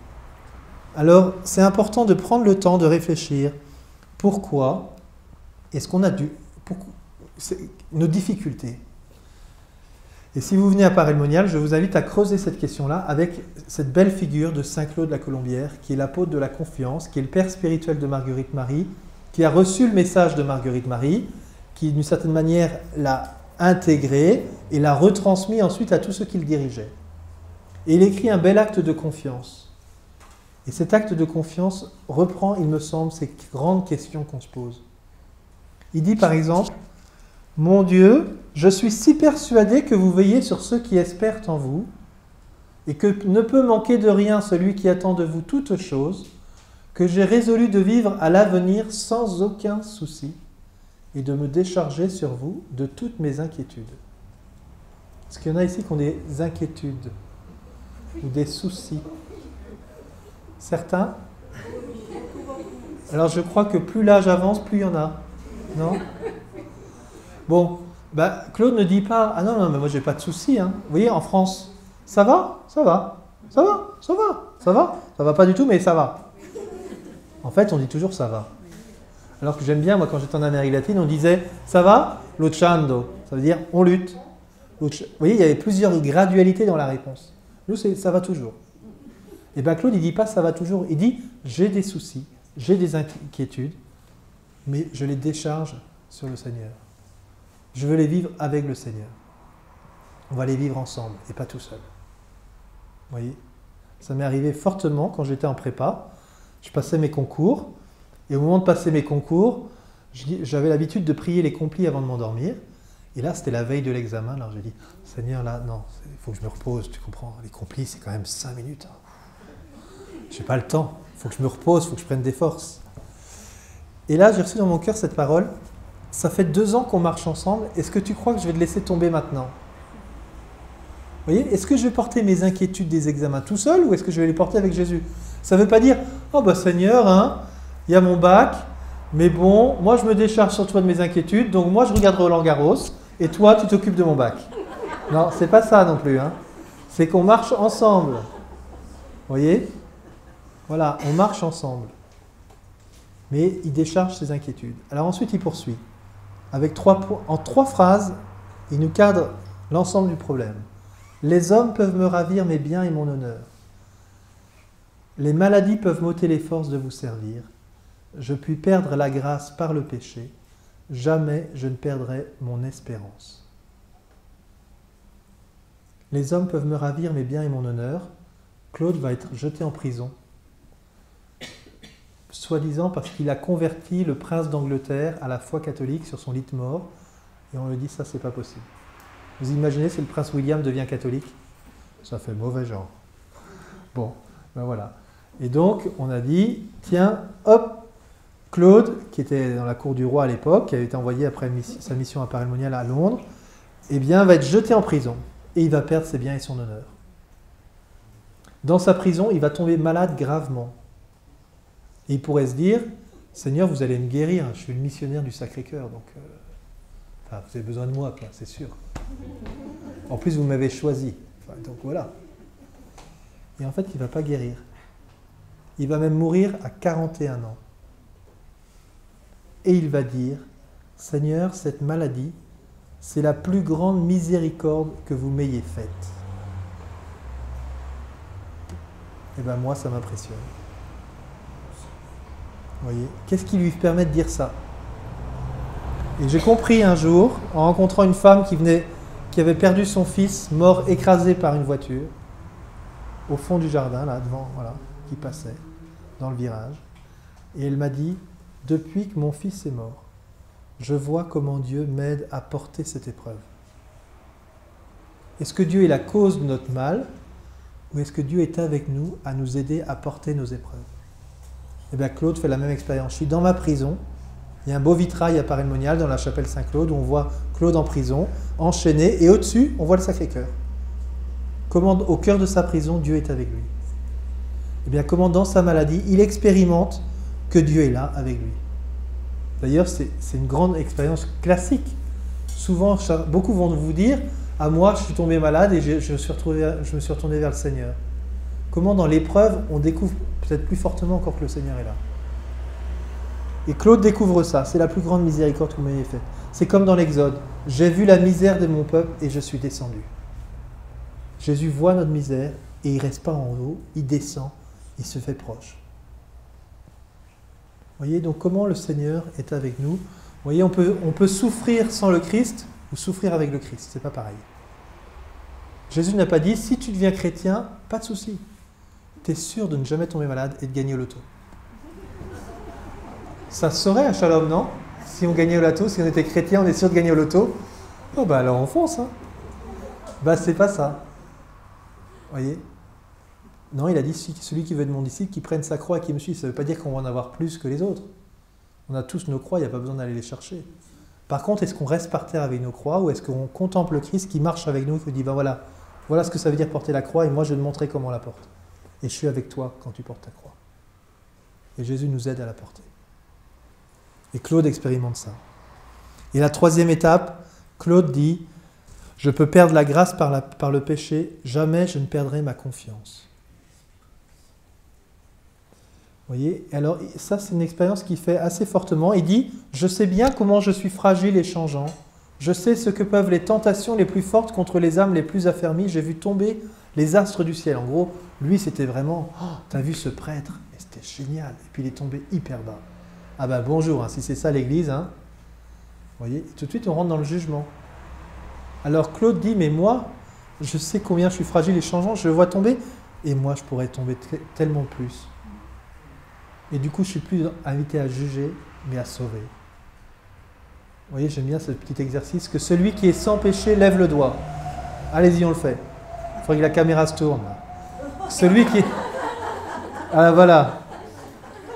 Alors, c'est important de prendre le temps de réfléchir. Pourquoi est-ce qu'on a nos difficultés. Et si vous venez à Paray-le-Monial, je vous invite à creuser cette question-là avec cette belle figure de Saint Claude la Colombière, qui est l'apôtre de la confiance, qui est le père spirituel de Marguerite Marie, qui a reçu le message de Marguerite Marie, qui d'une certaine manière l'a intégré et l'a retransmis ensuite à tous ceux qui le dirigeaient. Et il écrit un bel acte de confiance. Et cet acte de confiance reprend, il me semble, ces grandes questions qu'on se pose. Il dit par exemple, « Mon Dieu, je suis si persuadé que vous veillez sur ceux qui espèrent en vous, et que ne peut manquer de rien celui qui attend de vous toutes choses, que j'ai résolu de vivre à l'avenir sans aucun souci, et de me décharger sur vous de toutes mes inquiétudes. » Est-ce qu'il y en a ici qui ont des inquiétudes ou des soucis? Certains? Alors je crois que plus l'âge avance, plus il y en a. Non? Bon, Claude ne dit pas « Ah non, mais moi j'ai pas de soucis. Hein. » Vous voyez, en France, ça va, ça va, ça va, ça va, ça va. Ça va pas du tout, mais ça va. En fait, on dit toujours « ça va ». Alors que j'aime bien, moi quand j'étais en Amérique latine, on disait « ça va, luchando ». Ça veut dire « on lutte ». Vous voyez, il y avait plusieurs gradualités dans la réponse. Nous, c'est « ça va toujours ». Et bien Claude, il ne dit pas « ça va toujours ». Il dit « j'ai des soucis, j'ai des inquiétudes, mais je les décharge sur le Seigneur. Je veux les vivre avec le Seigneur. On va les vivre ensemble et pas tout seul. » Vous voyez, ça m'est arrivé fortement quand j'étais en prépa. Je passais mes concours. Et au moment de passer mes concours, j'avais l'habitude de prier les complis avant de m'endormir. Et là, c'était la veille de l'examen. Alors j'ai dit, Seigneur, là, non, il faut que je me repose, tu comprends. Les complis, c'est quand même 5 minutes. Je n'ai pas le temps. Il faut que je me repose, il faut que je prenne des forces. Et là, j'ai reçu dans mon cœur cette parole. Ça fait 2 ans qu'on marche ensemble. Est-ce que tu crois que je vais te laisser tomber maintenant? Vous voyez, est-ce que je vais porter mes inquiétudes des examens tout seul ou est-ce que je vais les porter avec Jésus? Ça ne veut pas dire, oh Seigneur, hein, il y a mon bac, mais bon, moi je me décharge sur toi de mes inquiétudes, donc moi je regarde Roland-Garros, et toi tu t'occupes de mon bac. Non, c'est pas ça non plus. Hein. C'est qu'on marche ensemble. Vous voyez? Voilà, on marche ensemble. Mais il décharge ses inquiétudes. Alors ensuite il poursuit. En 3 phrases, il nous cadre l'ensemble du problème. Les hommes peuvent me ravir mes biens et mon honneur. Les maladies peuvent m'ôter les forces de vous servir. Je puis perdre la grâce par le péché. Jamais je ne perdrai mon espérance. Les hommes peuvent me ravir mes biens et mon honneur. Claude va être jeté en prison, soi-disant parce qu'il a converti le prince d'Angleterre à la foi catholique sur son lit de mort. Et on lui dit, ça, c'est pas possible. Vous imaginez si le prince William devient catholique? Ça fait mauvais genre. Bon, ben voilà. Et donc, on a dit, tiens, hop, Claude, qui était dans la cour du roi à l'époque, qui avait été envoyé après sa mission à Paray-le-Monial à Londres, eh bien, va être jeté en prison. Et il va perdre ses biens et son honneur. Dans sa prison, il va tomber malade gravement. Et il pourrait se dire, Seigneur, vous allez me guérir, je suis le missionnaire du Sacré-Cœur, donc vous avez besoin de moi, c'est sûr. En plus, vous m'avez choisi. Donc voilà. Et en fait, il ne va pas guérir. Il va même mourir à 41 ans. Et il va dire, Seigneur, cette maladie, c'est la plus grande miséricorde que vous m'ayez faite. Et bien moi, ça m'impressionne. Vous voyez, qu'est-ce qui lui permet de dire ça? Et j'ai compris un jour, en rencontrant une femme qui venait qui avait perdu son fils, mort écrasé par une voiture, au fond du jardin, là devant, voilà, qui passait, dans le virage. Et elle m'a dit, depuis que mon fils est mort, je vois comment Dieu m'aide à porter cette épreuve. Est-ce que Dieu est la cause de notre mal, ou est-ce que Dieu est avec nous à nous aider à porter nos épreuves? Eh bien, Claude fait la même expérience. Je suis dans ma prison. Il y a un beau vitrail à Paray-le-Monial, dans la chapelle Saint-Claude, où on voit Claude en prison, enchaîné, et au-dessus, on voit le Sacré-Cœur. Comment, au cœur de sa prison, Dieu est avec lui? Eh bien, comment, dans sa maladie, il expérimente que Dieu est là avec lui. D'ailleurs, c'est une grande expérience classique. Souvent, beaucoup vont vous dire, à moi, je suis tombé malade et je me suis retourné vers le Seigneur. Comment, dans l'épreuve, on découvre peut-être plus fortement encore que le Seigneur est là. Et Claude découvre ça. C'est la plus grande miséricorde que vous m'ayez faite. C'est comme dans l'Exode. J'ai vu la misère de mon peuple et je suis descendu. Jésus voit notre misère et il ne reste pas en haut, il descend, il se fait proche. Vous voyez donc comment le Seigneur est avec nous. Vous voyez, on peut souffrir sans le Christ ou souffrir avec le Christ. C'est pas pareil. Jésus n'a pas dit, si tu deviens chrétien, pas de souci. Tu es sûr de ne jamais tomber malade et de gagner au loto. Ça se saurait à Shalom, non? Si on gagnait au loto, si on était chrétien, on est sûr de gagner au loto. Oh bah alors on fonce, hein. Bah c'est pas ça. Vous voyez? Non, il a dit, celui qui veut être mon disciple, qui prenne sa croix et qui me suit. Ça ne veut pas dire qu'on va en avoir plus que les autres. On a tous nos croix, il n'y a pas besoin d'aller les chercher. Par contre, est-ce qu'on reste par terre avec nos croix ou est-ce qu'on contemple le Christ qui marche avec nous et qui dit, ben voilà ce que ça veut dire porter la croix et moi je vais te montrer comment on la porte. Et je suis avec toi quand tu portes ta croix. Et Jésus nous aide à la porter. Et Claude expérimente ça. Et la troisième étape, Claude dit, je peux perdre la grâce par le péché, jamais je ne perdrai ma confiance. Vous voyez, alors ça c'est une expérience qu'il fait assez fortement. Il dit, je sais bien comment je suis fragile et changeant. Je sais ce que peuvent les tentations les plus fortes contre les âmes les plus affermies. J'ai vu tomber les astres du ciel. En gros, lui c'était vraiment, oh, t'as vu ce prêtre? Et c'était génial. Et puis il est tombé hyper bas. Ah ben bonjour, hein, si c'est ça l'église. Hein. Vous voyez, et tout de suite on rentre dans le jugement. Alors Claude dit, mais moi, je sais combien je suis fragile et changeant. Je le vois tomber. Et moi je pourrais tomber tellement plus. Et du coup, je ne suis plus invité à juger, mais à sauver. Vous voyez, j'aime bien ce petit exercice, que celui qui est sans péché lève le doigt. Allez-y, on le fait. Il faudrait que la caméra se tourne. Celui qui est... Ah voilà.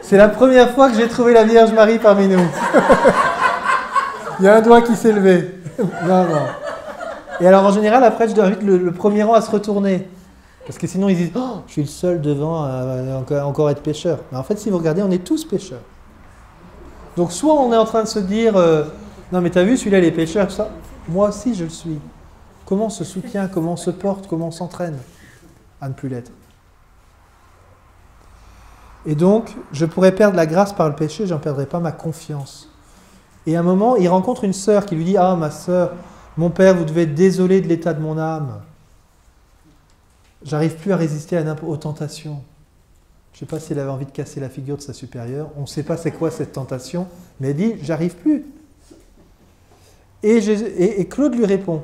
C'est la première fois que j'ai trouvé la Vierge Marie parmi nous. Il y a un doigt qui s'est levé. Non. Et alors, en général, après, je dois inviter le premier rang à se retourner. Parce que sinon, ils disent, oh, je suis le seul devant à encore être pécheur. Mais en fait, si vous regardez, on est tous pécheurs. Donc, soit on est en train de se dire, non, mais t'as vu, celui-là, il est pécheur, tout ça. Moi aussi, je le suis. Comment on se soutient, comment on se porte, comment on s'entraîne à ne plus l'être. Et donc, je pourrais perdre la grâce par le péché, je n'en perdrai pas ma confiance. Et à un moment, il rencontre une sœur qui lui dit, ah, ma sœur, mon père, vous devez être désolé de l'état de mon âme. J'arrive plus à résister aux tentations. Je ne sais pas si elle avait envie de casser la figure de sa supérieure. On ne sait pas c'est quoi cette tentation. Mais elle dit, j'arrive plus. Et Claude lui répond,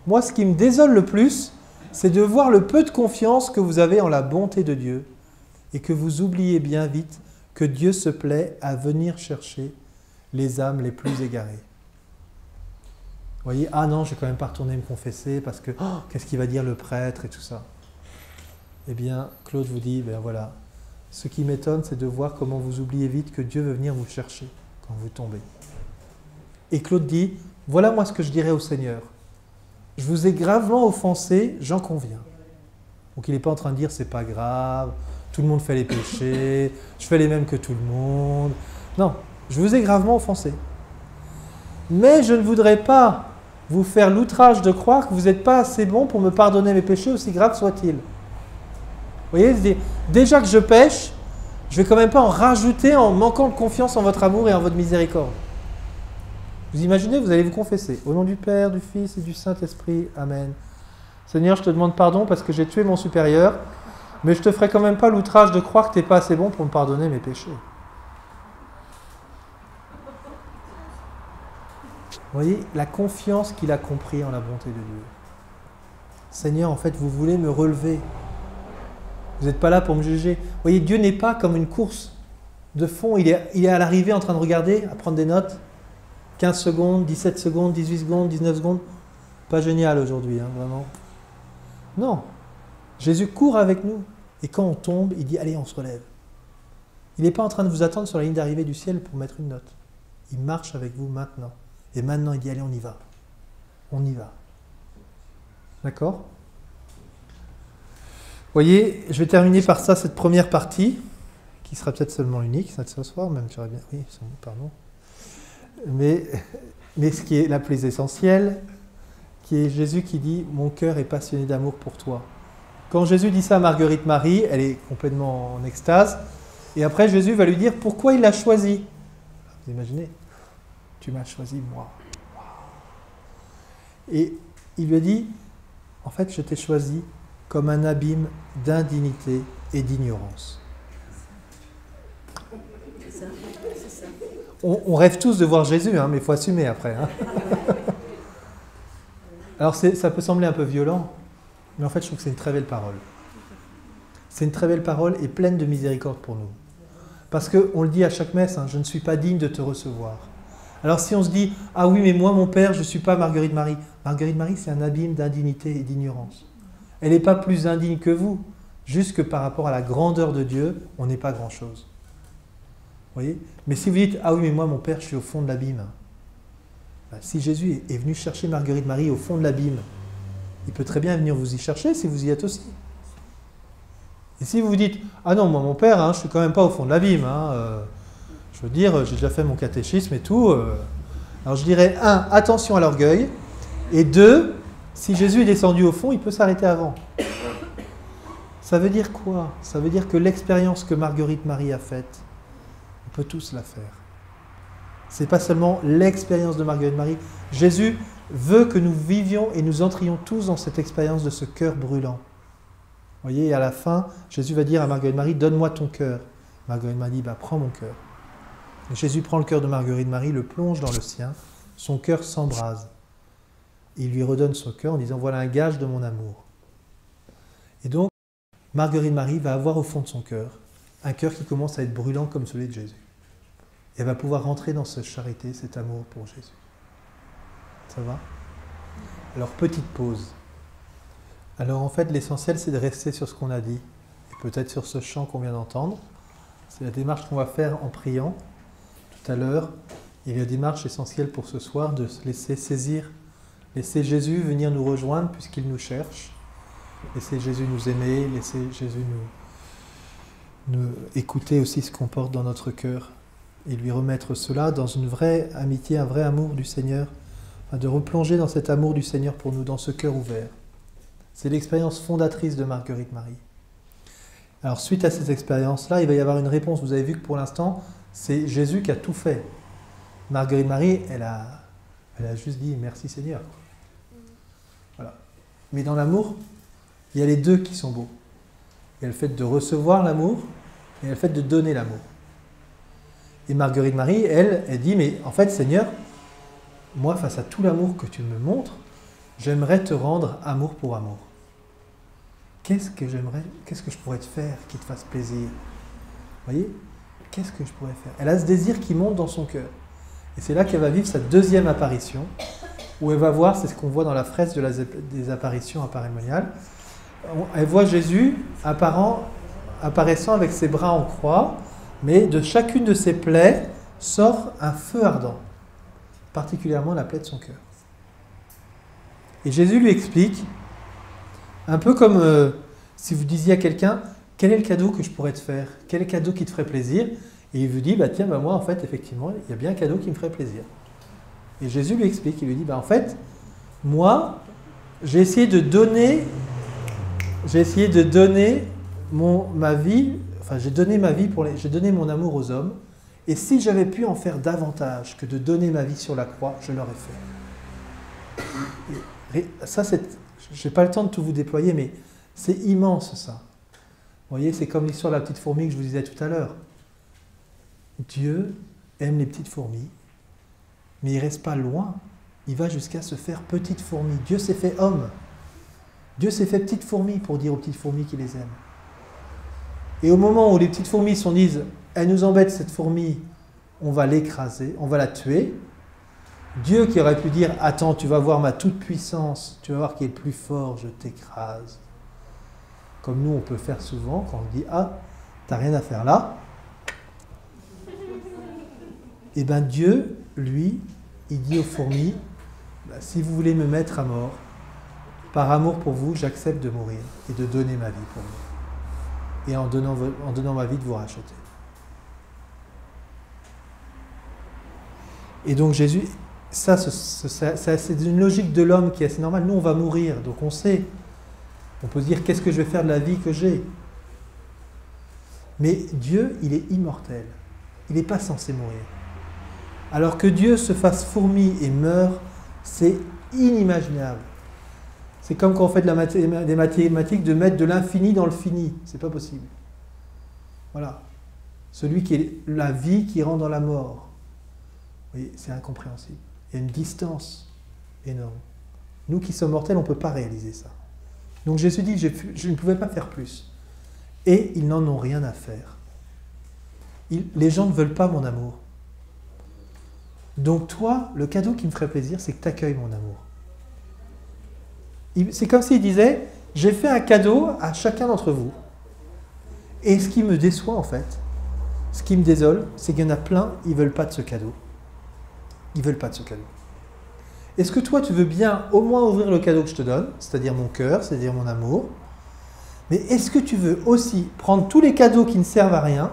moi ce qui me désole le plus, c'est de voir le peu de confiance que vous avez en la bonté de Dieu et que vous oubliez bien vite que Dieu se plaît à venir chercher les âmes les plus égarées. Vous voyez, ah non, je ne vais quand même pas retourner me confesser parce que qu'est-ce qu'il va dire le prêtre et tout ça. Eh bien, Claude vous dit, ben voilà, ce qui m'étonne, c'est de voir comment vous oubliez vite que Dieu veut venir vous chercher quand vous tombez. Et Claude dit, voilà moi ce que je dirais au Seigneur. Je vous ai gravement offensé, j'en conviens. Donc il n'est pas en train de dire, c'est pas grave, tout le monde fait les péchés, je fais les mêmes que tout le monde. Non, je vous ai gravement offensé. Mais je ne voudrais pas vous faire l'outrage de croire que vous n'êtes pas assez bon pour me pardonner mes péchés, aussi graves soient-ils. Vous voyez, déjà que je pêche, je ne vais quand même pas en rajouter en manquant de confiance en votre amour et en votre miséricorde. Vous imaginez, vous allez vous confesser. Au nom du Père, du Fils et du Saint-Esprit. Amen. Seigneur, je te demande pardon parce que j'ai tué mon supérieur, mais je ne te ferai quand même pas l'outrage de croire que tu n'es pas assez bon pour me pardonner mes péchés. voyez, la confiance qu'il a compris en la bonté de Dieu. Seigneur, en fait, vous voulez me relever. Vous n'êtes pas là pour me juger. Vous voyez, Dieu n'est pas comme une course de fond. Il est à l'arrivée en train de regarder, à prendre des notes. 15 secondes, 17 secondes, 18 secondes, 19 secondes. Pas génial aujourd'hui, hein, vraiment. Non. Jésus court avec nous. Et quand on tombe, il dit, allez, on se relève. Il n'est pas en train de vous attendre sur la ligne d'arrivée du ciel pour mettre une note. Il marche avec vous maintenant. Et maintenant, il dit, allez, on y va. On y va. D'accord ? Vous voyez, je vais terminer par ça, cette première partie, qui sera peut-être seulement unique, ça ce soir, même, j'aurais bien... Oui, pardon. Mais ce qui est la plus essentielle, qui est Jésus qui dit « Mon cœur est passionné d'amour pour toi ». Quand Jésus dit ça à Marguerite Marie, elle est complètement en extase. Et après, Jésus va lui dire pourquoi il l'a choisi. Vous imaginez ? Tu m'as choisi, moi. Et il lui a dit, en fait, je t'ai choisi comme un abîme d'indignité et d'ignorance. C'est ça. On rêve tous de voir Jésus, hein, mais il faut assumer après. Hein. Alors ça peut sembler un peu violent, mais en fait je trouve que c'est une très belle parole. C'est une très belle parole et pleine de miséricorde pour nous. Parce qu'on le dit à chaque messe, hein, je ne suis pas digne de te recevoir. Alors si on se dit, ah oui mais moi mon père je ne suis pas Marguerite Marie. Marguerite Marie c'est un abîme d'indignité et d'ignorance. Elle n'est pas plus indigne que vous, juste que par rapport à la grandeur de Dieu, on n'est pas grand chose. Vous voyez ? Mais si vous dites, ah oui, mais moi, mon père, je suis au fond de l'abîme. Ben, si Jésus est venu chercher Marguerite Marie au fond de l'abîme, il peut très bien venir vous y chercher si vous y êtes aussi. Et si vous vous dites, ah non, moi, mon père, hein, je ne suis quand même pas au fond de l'abîme. Hein, je veux dire, j'ai déjà fait mon catéchisme et tout. Alors je dirais, 1, attention à l'orgueil. Et 2, si Jésus est descendu au fond, il peut s'arrêter avant. Ça veut dire quoi ? Ça veut dire que l'expérience que Marguerite Marie a faite, on peut tous la faire. Ce n'est pas seulement l'expérience de Marguerite Marie. Jésus veut que nous vivions et nous entrions tous dans cette expérience de ce cœur brûlant. Vous voyez, et à la fin, Jésus va dire à Marguerite Marie, donne-moi ton cœur. Marguerite Marie dit, bah, prends mon cœur. Et Jésus prend le cœur de Marguerite Marie, le plonge dans le sien, son cœur s'embrase. Il lui redonne son cœur en disant, voilà un gage de mon amour. Et donc, Marguerite Marie va avoir au fond de son cœur un cœur qui commence à être brûlant comme celui de Jésus. Et elle va pouvoir rentrer dans cette charité, cet amour pour Jésus. Ça va ? Alors, petite pause. Alors, en fait, l'essentiel, c'est de rester sur ce qu'on a dit, et peut-être sur ce chant qu'on vient d'entendre. C'est la démarche qu'on va faire en priant tout à l'heure. Il y a la démarche essentielle pour ce soir de se laisser saisir, laisser Jésus venir nous rejoindre puisqu'il nous cherche. Laisser Jésus nous aimer, laisser Jésus nous écouter aussi ce qu'on porte dans notre cœur et lui remettre cela dans une vraie amitié, un vrai amour du Seigneur, enfin de replonger dans cet amour du Seigneur pour nous, dans ce cœur ouvert. C'est l'expérience fondatrice de Marguerite Marie. Alors suite à cette expérience-là, il va y avoir une réponse. Vous avez vu que pour l'instant, c'est Jésus qui a tout fait. Marguerite Marie, elle a juste dit merci Seigneur. Voilà. Mais dans l'amour, il y a les deux qui sont beaux. Il y a le fait de recevoir l'amour et il y a le fait de donner l'amour. Et Marguerite Marie, elle dit, mais en fait, Seigneur, moi, face à tout l'amour que tu me montres, j'aimerais te rendre amour pour amour. Qu'est-ce que je pourrais te faire qui te fasse plaisir ? Vous voyez ? Qu'est-ce que je pourrais faire ? Elle a ce désir qui monte dans son cœur. Et c'est là qu'elle va vivre sa deuxième apparition, où elle va voir, c'est ce qu'on voit dans la fresque des apparitions apparémoniales, elle voit Jésus apparaissant avec ses bras en croix, mais de chacune de ses plaies sort un feu ardent, particulièrement la plaie de son cœur. Et Jésus lui explique, un peu comme si vous disiez à quelqu'un, quel est le cadeau que je pourrais te faire ? Quel est le cadeau qui te ferait plaisir ? Et il vous dit, bah tiens, bah moi en fait, effectivement, il y a bien un cadeau qui me ferait plaisir. Et Jésus lui explique, il lui dit, bah en fait, moi, j'ai essayé de donner ma vie, enfin j'ai donné ma vie j'ai donné mon amour aux hommes, et si j'avais pu en faire davantage que de donner ma vie sur la croix, je l'aurais fait. Et ça, je n'ai pas le temps de tout vous déployer, mais c'est immense ça. Vous voyez, c'est comme l'histoire de la petite fourmi que je vous disais tout à l'heure. Dieu aime les petites fourmis, mais il ne reste pas loin. il va jusqu'à se faire petite fourmi. Dieu s'est fait homme. Dieu s'est fait petite fourmi pour dire aux petites fourmis qu'il les aime. Et au moment où les petites fourmis se disent, elle nous embête cette fourmi, on va l'écraser, on va la tuer, Dieu qui aurait pu dire, attends, tu vas voir ma toute-puissance, tu vas voir qui est le plus fort, je t'écrase. Comme nous on peut faire souvent quand on dit, ah, t'as rien à faire là. Et bien Dieu, lui, il dit aux fourmis, bah, si vous voulez me mettre à mort, par amour pour vous, j'accepte de mourir et de donner ma vie pour vous. Et en donnant ma vie, de vous racheter. Et donc Jésus, ça c'est une logique de l'homme qui est assez normale. Nous, on va mourir, donc on sait. On peut se dire, qu'est-ce que je vais faire de la vie que j'ai? Mais Dieu, il est immortel. Il n'est pas censé mourir. Alors que Dieu se fasse fourmi et meure, c'est inimaginable. C'est comme quand on fait des mathématiques, de mettre de l'infini dans le fini. C'est pas possible. Voilà. Celui qui est la vie qui rend dans la mort. Oui, c'est incompréhensible. Il y a une distance énorme. Nous qui sommes mortels, on ne peut pas réaliser ça. Donc Jésus dit, je ne pouvais pas faire plus. Et ils n'en ont rien à faire. Les gens ne veulent pas mon amour. Donc toi, le cadeau qui me ferait plaisir, c'est que tu accueilles mon amour. C'est comme s'il disait, j'ai fait un cadeau à chacun d'entre vous. Et ce qui me déçoit en fait, ce qui me désole, c'est qu'il y en a plein, ils ne veulent pas de ce cadeau. Ils ne veulent pas de ce cadeau. Est-ce que toi, tu veux bien au moins ouvrir le cadeau que je te donne, c'est-à-dire mon cœur, c'est-à-dire mon amour, mais est-ce que tu veux aussi prendre tous les cadeaux qui ne servent à rien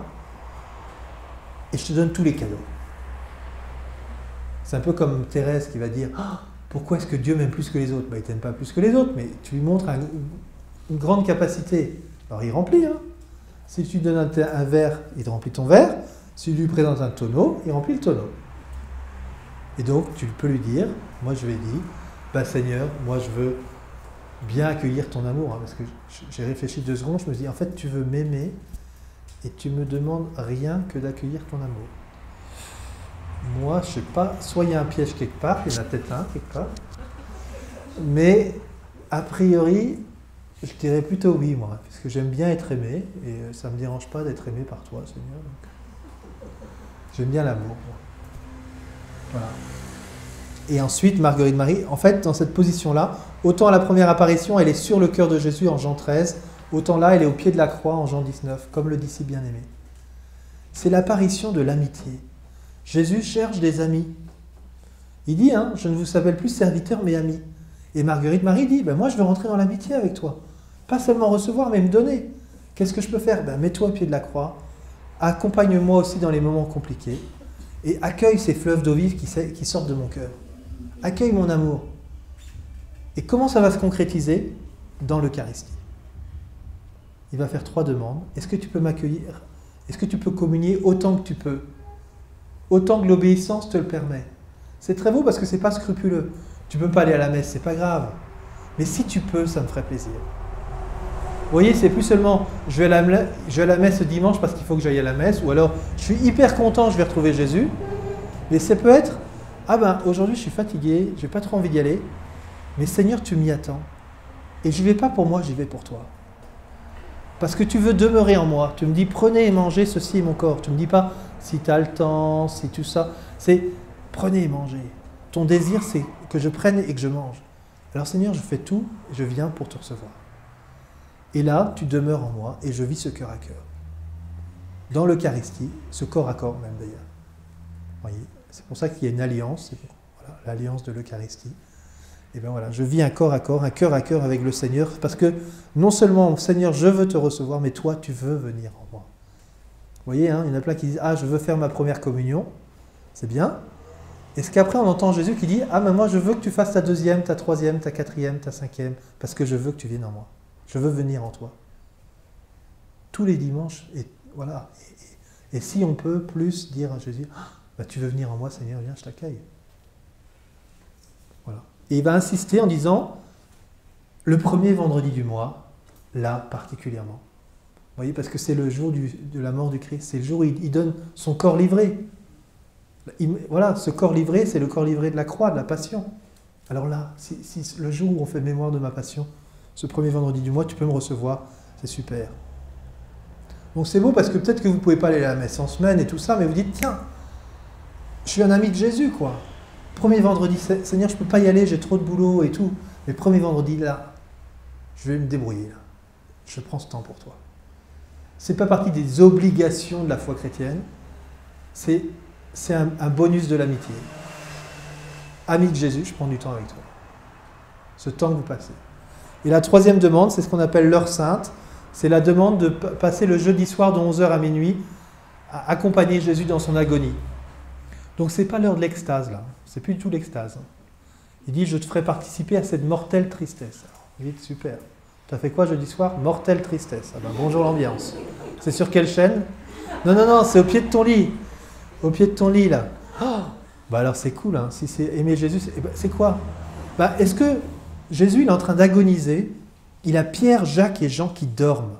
et je te donne tous les cadeaux? C'est un peu comme Thérèse qui va dire ah, pourquoi est-ce que Dieu m'aime plus que les autres? Ben, il ne t'aime pas plus que les autres, mais tu lui montres une grande capacité. Alors il remplit. Hein. Si tu lui donnes un verre, il te remplit ton verre. Si tu lui présentes un tonneau, il remplit le tonneau. Et donc tu peux lui dire, moi je lui ai dit, bah Seigneur, moi je veux bien accueillir ton amour. Hein, parce que j'ai réfléchi 2 secondes, je me suis dit, en fait tu veux m'aimer et tu me demandes rien que d'accueillir ton amour. Moi, je ne sais pas, soit il y a un piège quelque part, il y en a peut-être un quelque part, mais a priori, je dirais plutôt oui, moi, parce que j'aime bien être aimé, et ça ne me dérange pas d'être aimé par toi, Seigneur. Donc, j'aime bien l'amour. Voilà. Et ensuite, Marguerite Marie, en fait, dans cette position-là, autant à la première apparition, elle est sur le cœur de Jésus en Jean 13, autant là, elle est au pied de la croix en Jean 19, comme le disciple bien-aimé. C'est l'apparition de l'amitié. Jésus cherche des amis. Il dit, hein, je ne vous appelle plus serviteur, mais ami. Et Marguerite Marie dit, ben moi je veux rentrer dans l'amitié avec toi. Pas seulement recevoir, mais me donner. Qu'est-ce que je peux faire? Ben, mets-toi au pied de la croix, accompagne-moi aussi dans les moments compliqués, et accueille ces fleuves d'eau vive qui sortent de mon cœur. Accueille mon amour. Et comment ça va se concrétiser? Dans l'Eucharistie. Il va faire 3 demandes. Est-ce que tu peux m'accueillir? Est-ce que tu peux communier autant que tu peux? Autant que l'obéissance te le permet. C'est très beau parce que c'est pas scrupuleux. Tu peux pas aller à la messe, c'est pas grave. Mais si tu peux, ça me ferait plaisir. Vous voyez, c'est plus seulement je vais à la messe ce dimanche parce qu'il faut que j'aille à la messe, ou alors je suis hyper content, je vais retrouver Jésus. Mais ça peut être ah ben aujourd'hui je suis fatigué, j'ai pas trop envie d'y aller, mais Seigneur tu m'y attends. Et je vais pas pour moi, j'y vais pour toi. Parce que tu veux demeurer en moi. Tu me dis, prenez et mangez, ceci est mon corps. Tu ne me dis pas, si tu as le temps, si tout ça. C'est, prenez et mangez. Ton désir, c'est que je prenne et que je mange. Alors Seigneur, je fais tout, je viens pour te recevoir. Et là, tu demeures en moi et je vis ce cœur à cœur. Dans l'Eucharistie, ce corps à corps même d'ailleurs. Voyez, c'est pour ça qu'il y a une alliance, voilà, l'alliance de l'Eucharistie. Et bien voilà, je vis un corps à corps, un cœur à cœur avec le Seigneur, parce que non seulement, Seigneur, je veux te recevoir, mais toi, tu veux venir en moi. Vous voyez, hein, il y en a plein qui disent, ah, je veux faire ma première communion, c'est bien. Est-ce qu'après, on entend Jésus qui dit, ah, mais moi, je veux que tu fasses ta 2e, ta 3e, ta 4e, ta 5e, parce que je veux que tu viennes en moi. Je veux venir en toi. Tous les dimanches, et voilà. Et si on peut plus dire à Jésus, ah, bah, tu veux venir en moi, Seigneur, viens, je t'accueille. Voilà. Et il va insister en disant, le premier vendredi du mois, là particulièrement. Vous voyez, parce que c'est le jour de la mort du Christ, c'est le jour où il donne son corps livré. Voilà, ce corps livré, c'est le corps livré de la croix, de la passion. Alors là, si le jour où on fait mémoire de ma passion, ce premier vendredi du mois, tu peux me recevoir, c'est super. Donc c'est beau parce que peut-être que vous ne pouvez pas aller à la messe en semaine et tout ça, mais vous dites, tiens, je suis un ami de Jésus, quoi. Premier vendredi, Seigneur, je ne peux pas y aller, j'ai trop de boulot et tout. Mais premier vendredi, là, je vais me débrouiller. Là. Je prends ce temps pour toi. Ce n'est pas partie des obligations de la foi chrétienne, c'est un bonus de l'amitié. Ami de Jésus, je prends du temps avec toi. Ce temps que vous passez. Et la troisième demande, c'est ce qu'on appelle l'heure sainte. C'est la demande de passer le jeudi soir de 11h à minuit à accompagner Jésus dans son agonie. Donc ce n'est pas l'heure de l'extase là, c'est plus du tout l'extase. Il dit, je te ferai participer à cette mortelle tristesse. Alors, vous dites, super. Tu as fait quoi jeudi soir? Mortelle tristesse. Ah ben, bonjour l'ambiance. C'est sur quelle chaîne? Non, c'est au pied de ton lit. Au pied de ton lit là. Oh, bah alors c'est cool, hein. Si c'est aimer Jésus, c'est quoi? Bah, est-ce que Jésus il est en train d'agoniser? Il a Pierre, Jacques et Jean qui dorment.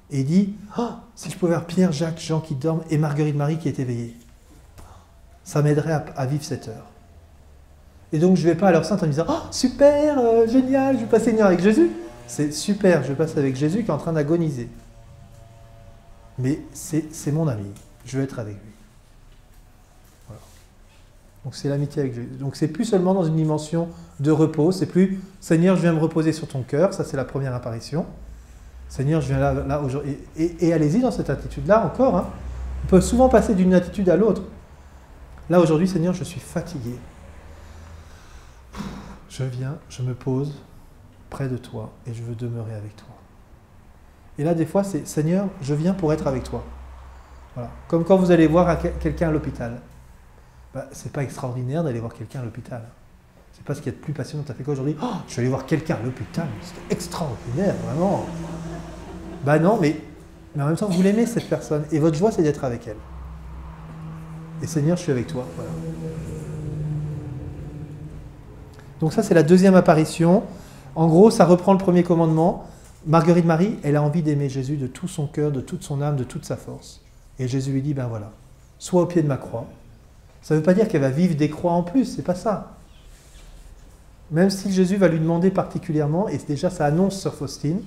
Et il dit, oh, si je pouvais avoir Pierre, Jacques, Jean qui dorment et Marguerite Marie qui est éveillée. Ça m'aiderait à vivre cette heure. Et donc je ne vais pas à l'heure sainte en me disant, oh, super, génial, je vais passer une heure avec Jésus. C'est super, je vais passer avec Jésus qui est en train d'agoniser. Mais c'est mon ami, je vais être avec lui. Voilà. Donc c'est l'amitié avec Jésus. Donc c'est plus seulement dans une dimension de repos, c'est plus Seigneur, je viens me reposer sur ton cœur, ça c'est la première apparition. Seigneur, je viens là aujourd'hui. Et allez-y dans cette attitude-là encore. Hein. On peut souvent passer d'une attitude à l'autre. Là aujourd'hui, Seigneur, je suis fatigué. Je viens, je me pose près de toi et je veux demeurer avec toi. Et là, des fois, c'est Seigneur, je viens pour être avec toi. Voilà. Comme quand vous allez voir quelqu'un à l'hôpital. Bah, c'est pas extraordinaire d'aller voir quelqu'un à l'hôpital. C'est pas ce qu'il y a de plus passionnant. Tu as fait quoi aujourd'hui? Oh, je suis allé voir quelqu'un à l'hôpital. C'était extraordinaire, vraiment. Bah non, mais en même temps, vous l'aimez cette personne. Et votre joie, c'est d'être avec elle. Et Seigneur, je suis avec toi. Voilà. Donc ça, c'est la deuxième apparition. En gros, ça reprend le premier commandement. Marguerite Marie, elle a envie d'aimer Jésus de tout son cœur, de toute son âme, de toute sa force. Et Jésus lui dit, ben voilà, sois au pied de ma croix. Ça ne veut pas dire qu'elle va vivre des croix en plus, c'est pas ça. Même si Jésus va lui demander particulièrement, et déjà ça annonce Sœur Faustine,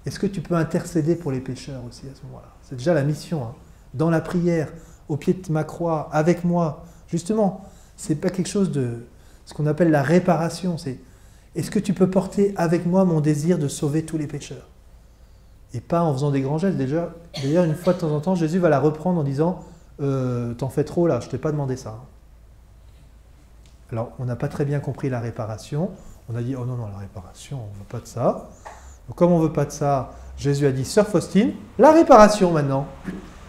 est-ce que tu peux intercéder pour les pécheurs aussi à ce moment-là? C'est déjà la mission, hein. Dans la prière, au pied de ma croix, avec moi. Justement, c'est pas quelque chose de ce qu'on appelle la réparation, c'est est-ce que tu peux porter avec moi mon désir de sauver tous les pécheurs? Et pas en faisant des grands gestes. D'ailleurs, une fois de temps en temps, Jésus va la reprendre en disant t'en fais trop là, je t'ai pas demandé ça. Alors, on n'a pas très bien compris la réparation. On a dit oh non, la réparation, on ne veut pas de ça. Donc, comme on ne veut pas de ça, Jésus a dit Sœur Faustine, la réparation maintenant.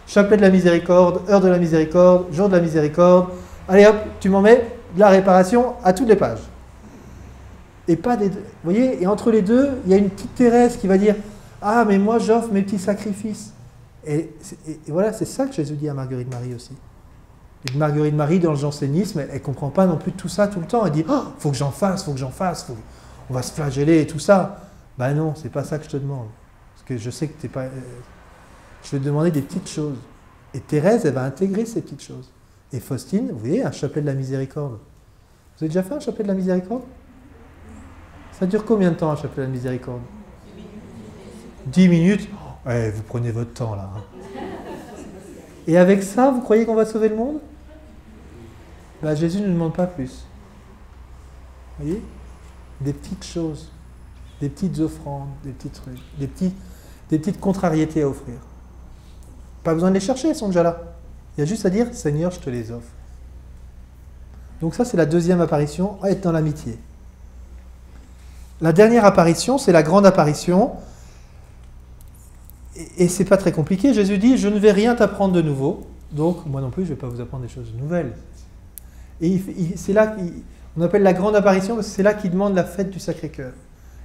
Chapelet de la miséricorde, heure de la miséricorde, jour de la miséricorde. Allez hop, tu m'en mets de la réparation à toutes les pages. Et pas des... Vous voyez, et entre les deux, il y a une petite Thérèse qui va dire « Ah, mais moi, j'offre mes petits sacrifices. » Et voilà, c'est ça que Jésus dit à Marguerite Marie aussi. Et Marguerite Marie, dans le jansénisme, elle ne comprend pas non plus tout ça tout le temps. Elle dit « Oh, faut que j'en fasse, on va se flageller et tout ça. » Ben non, c'est pas ça que je te demande. Parce que je sais que tu n'es pas... Je vais te demander des petites choses. Et Thérèse, elle va intégrer ces petites choses. Et Faustine, vous voyez, un chapelet de la miséricorde. Vous avez déjà fait un chapelet de la miséricorde? Ça dure combien de temps un chapelet de la miséricorde? 10 minutes. Ouais, vous prenez votre temps là. Et avec ça, vous croyez qu'on va sauver le monde? Ben, Jésus ne nous demande pas plus. Vous voyez? Des petites choses, des petites offrandes, des petits trucs, des petites contrariétés à offrir. Pas besoin de les chercher, elles sont déjà là. Il y a juste à dire, Seigneur, je te les offre. Donc ça, c'est la deuxième apparition, être dans l'amitié. La dernière apparition, c'est la grande apparition. Et c'est pas très compliqué. Jésus dit, je ne vais rien t'apprendre de nouveau. Donc, moi non plus, je ne vais pas vous apprendre des choses nouvelles. Et c'est là qu'on appelle la grande apparition, parce que c'est là qu'il demande la fête du Sacré-Cœur.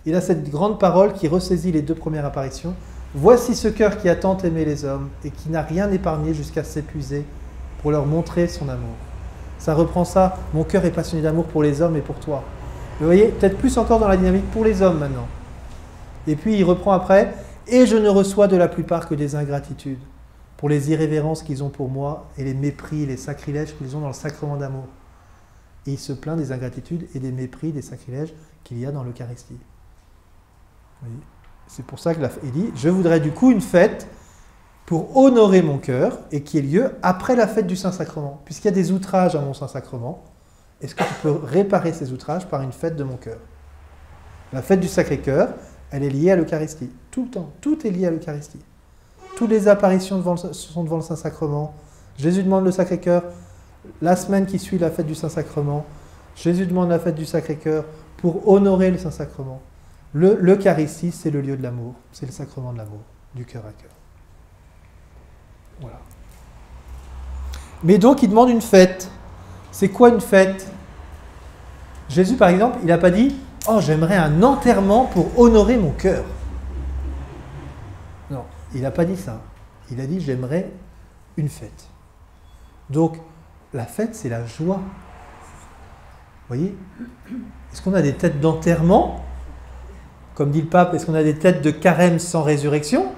Il a cette grande parole qui ressaisit les deux premières apparitions. Voici ce cœur qui a tant aimé les hommes et qui n'a rien épargné jusqu'à s'épuiser pour leur montrer son amour. Ça reprend ça. Mon cœur est passionné d'amour pour les hommes et pour toi. Vous voyez, peut-être plus encore dans la dynamique pour les hommes maintenant. Et puis il reprend après. Et je ne reçois de la plupart que des ingratitudes. pour les irrévérences qu'ils ont pour moi et les mépris, les sacrilèges qu'ils ont dans le sacrement d'amour. Et il se plaint des ingratitudes et des mépris, des sacrilèges qu'il y a dans l'Eucharistie. C'est pour ça qu'il dit « Je voudrais du coup une fête pour honorer mon cœur et qui ait lieu après la fête du Saint-Sacrement. Puisqu'il y a des outrages à mon Saint-Sacrement, est-ce que tu peux réparer ces outrages par une fête de mon cœur ?» La fête du Sacré-Cœur, elle est liée à l'Eucharistie. Tout le temps, tout est lié à l'Eucharistie. Toutes les apparitions sont devant le Saint-Sacrement. Jésus demande le Sacré-Cœur. La semaine qui suit la fête du Saint-Sacrement, Jésus demande la fête du Sacré-Cœur pour honorer le Saint-Sacrement. L'Eucharistie, c'est le lieu de l'amour. C'est le sacrement de l'amour, du cœur à cœur. Voilà. Mais donc, il demande une fête. C'est quoi une fête? Jésus, par exemple, il n'a pas dit « Oh, j'aimerais un enterrement pour honorer mon cœur. » Non, il n'a pas dit ça. Il a dit « J'aimerais une fête. » Donc, la fête, c'est la joie. Vous voyez? Est-ce qu'on a des têtes d'enterrement? Comme dit le pape, est-ce qu'on a des têtes de carême sans résurrection?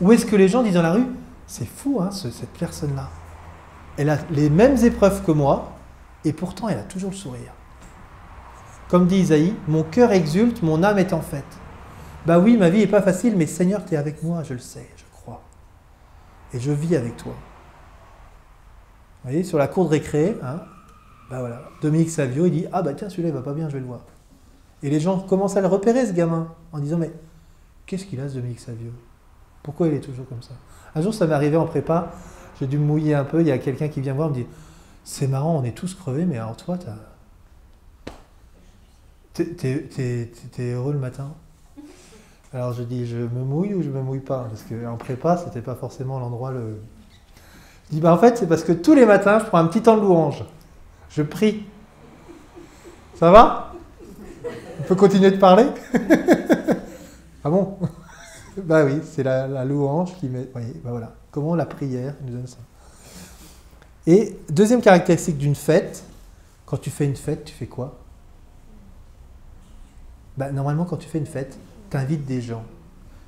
Ou est-ce que les gens disent dans la rue, c'est fou, hein, cette personne-là. Elle a les mêmes épreuves que moi, et pourtant elle a toujours le sourire. Comme dit Isaïe, mon cœur exulte, mon âme est en fête. Bah oui, ma vie n'est pas facile, mais Seigneur, tu es avec moi, je le sais, je crois. Et je vis avec toi. Vous voyez, sur la cour de récré, hein, bah voilà, Dominique Savio, il dit, ah bah tiens, celui-là, il va pas bien, je vais le voir. Et les gens commencent à le repérer, ce gamin, en disant, mais qu'est-ce qu'il a, ce Dominique Savio? Pourquoi il est toujours comme ça? Un jour, ça m'est arrivé en prépa, j'ai dû me mouiller un peu, il y a quelqu'un qui vient voir, me dit, c'est marrant, on est tous crevés, mais alors toi, t'es heureux le matin? Alors je dis, je me mouille ou je me mouille pas? Parce qu'en prépa, c'était pas forcément l'endroit Je dis, bah en fait, c'est parce que tous les matins, je prends un petit temps de louange. Je prie. Ça va? On peut continuer de parler? Ah bon? Bah oui, c'est la louange qui met... Oui, bah voilà. Comment la prière nous donne ça. Et deuxième caractéristique d'une fête, quand tu fais une fête, tu fais quoi? Bah normalement, quand tu fais une fête, tu invites des gens.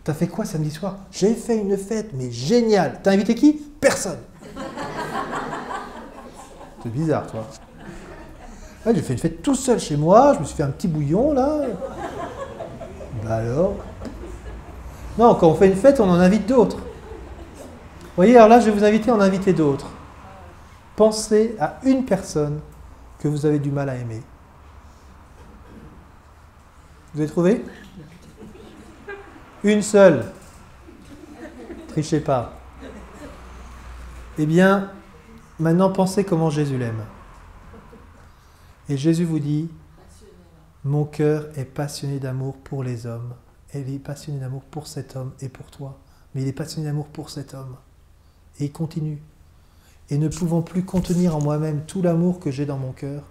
Tu as fait quoi samedi soir? J'ai fait une fête, mais génial. Tu as invité qui? Personne. C'est bizarre, toi. Ouais, j'ai fait une fête tout seul chez moi, je me suis fait un petit bouillon, là. Bah alors? Non, quand on fait une fête, on en invite d'autres. Vous voyez, alors là, je vais vous inviter à en inviter d'autres. Pensez à une personne que vous avez du mal à aimer. Vous avez trouvé? Une seule. Trichez pas. Eh bien, maintenant pensez comment Jésus l'aime. Et Jésus vous dit, mon cœur est passionné d'amour pour les hommes. Et il est passionné d'amour pour cet homme et pour toi. Mais il est passionné d'amour pour cet homme. Et il continue. Et ne pouvant plus contenir en moi-même tout l'amour que j'ai dans mon cœur,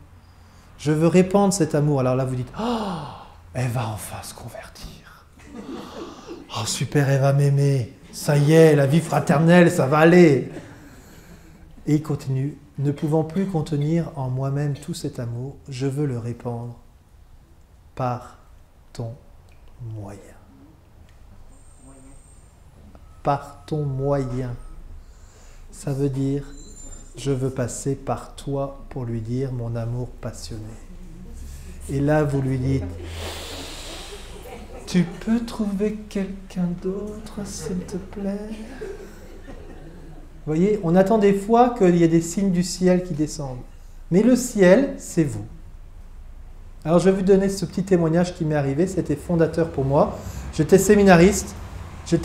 je veux répandre cet amour. Alors là, vous dites, oh, elle va enfin se convertir. Oh, super, elle va m'aimer. Ça y est, la vie fraternelle, ça va aller. Et il continue. Ne pouvant plus contenir en moi-même tout cet amour, je veux le répandre par ton moyen. Par ton moyen. Ça veut dire, je veux passer par toi pour lui dire mon amour passionné. Et là, vous lui dites, tu peux trouver quelqu'un d'autre, s'il te plaît? Vous voyez, on attend des fois qu'il y ait des signes du ciel qui descendent. Mais le ciel, c'est vous. Alors je vais vous donner ce petit témoignage qui m'est arrivé, c'était fondateur pour moi. J'étais séminariste, je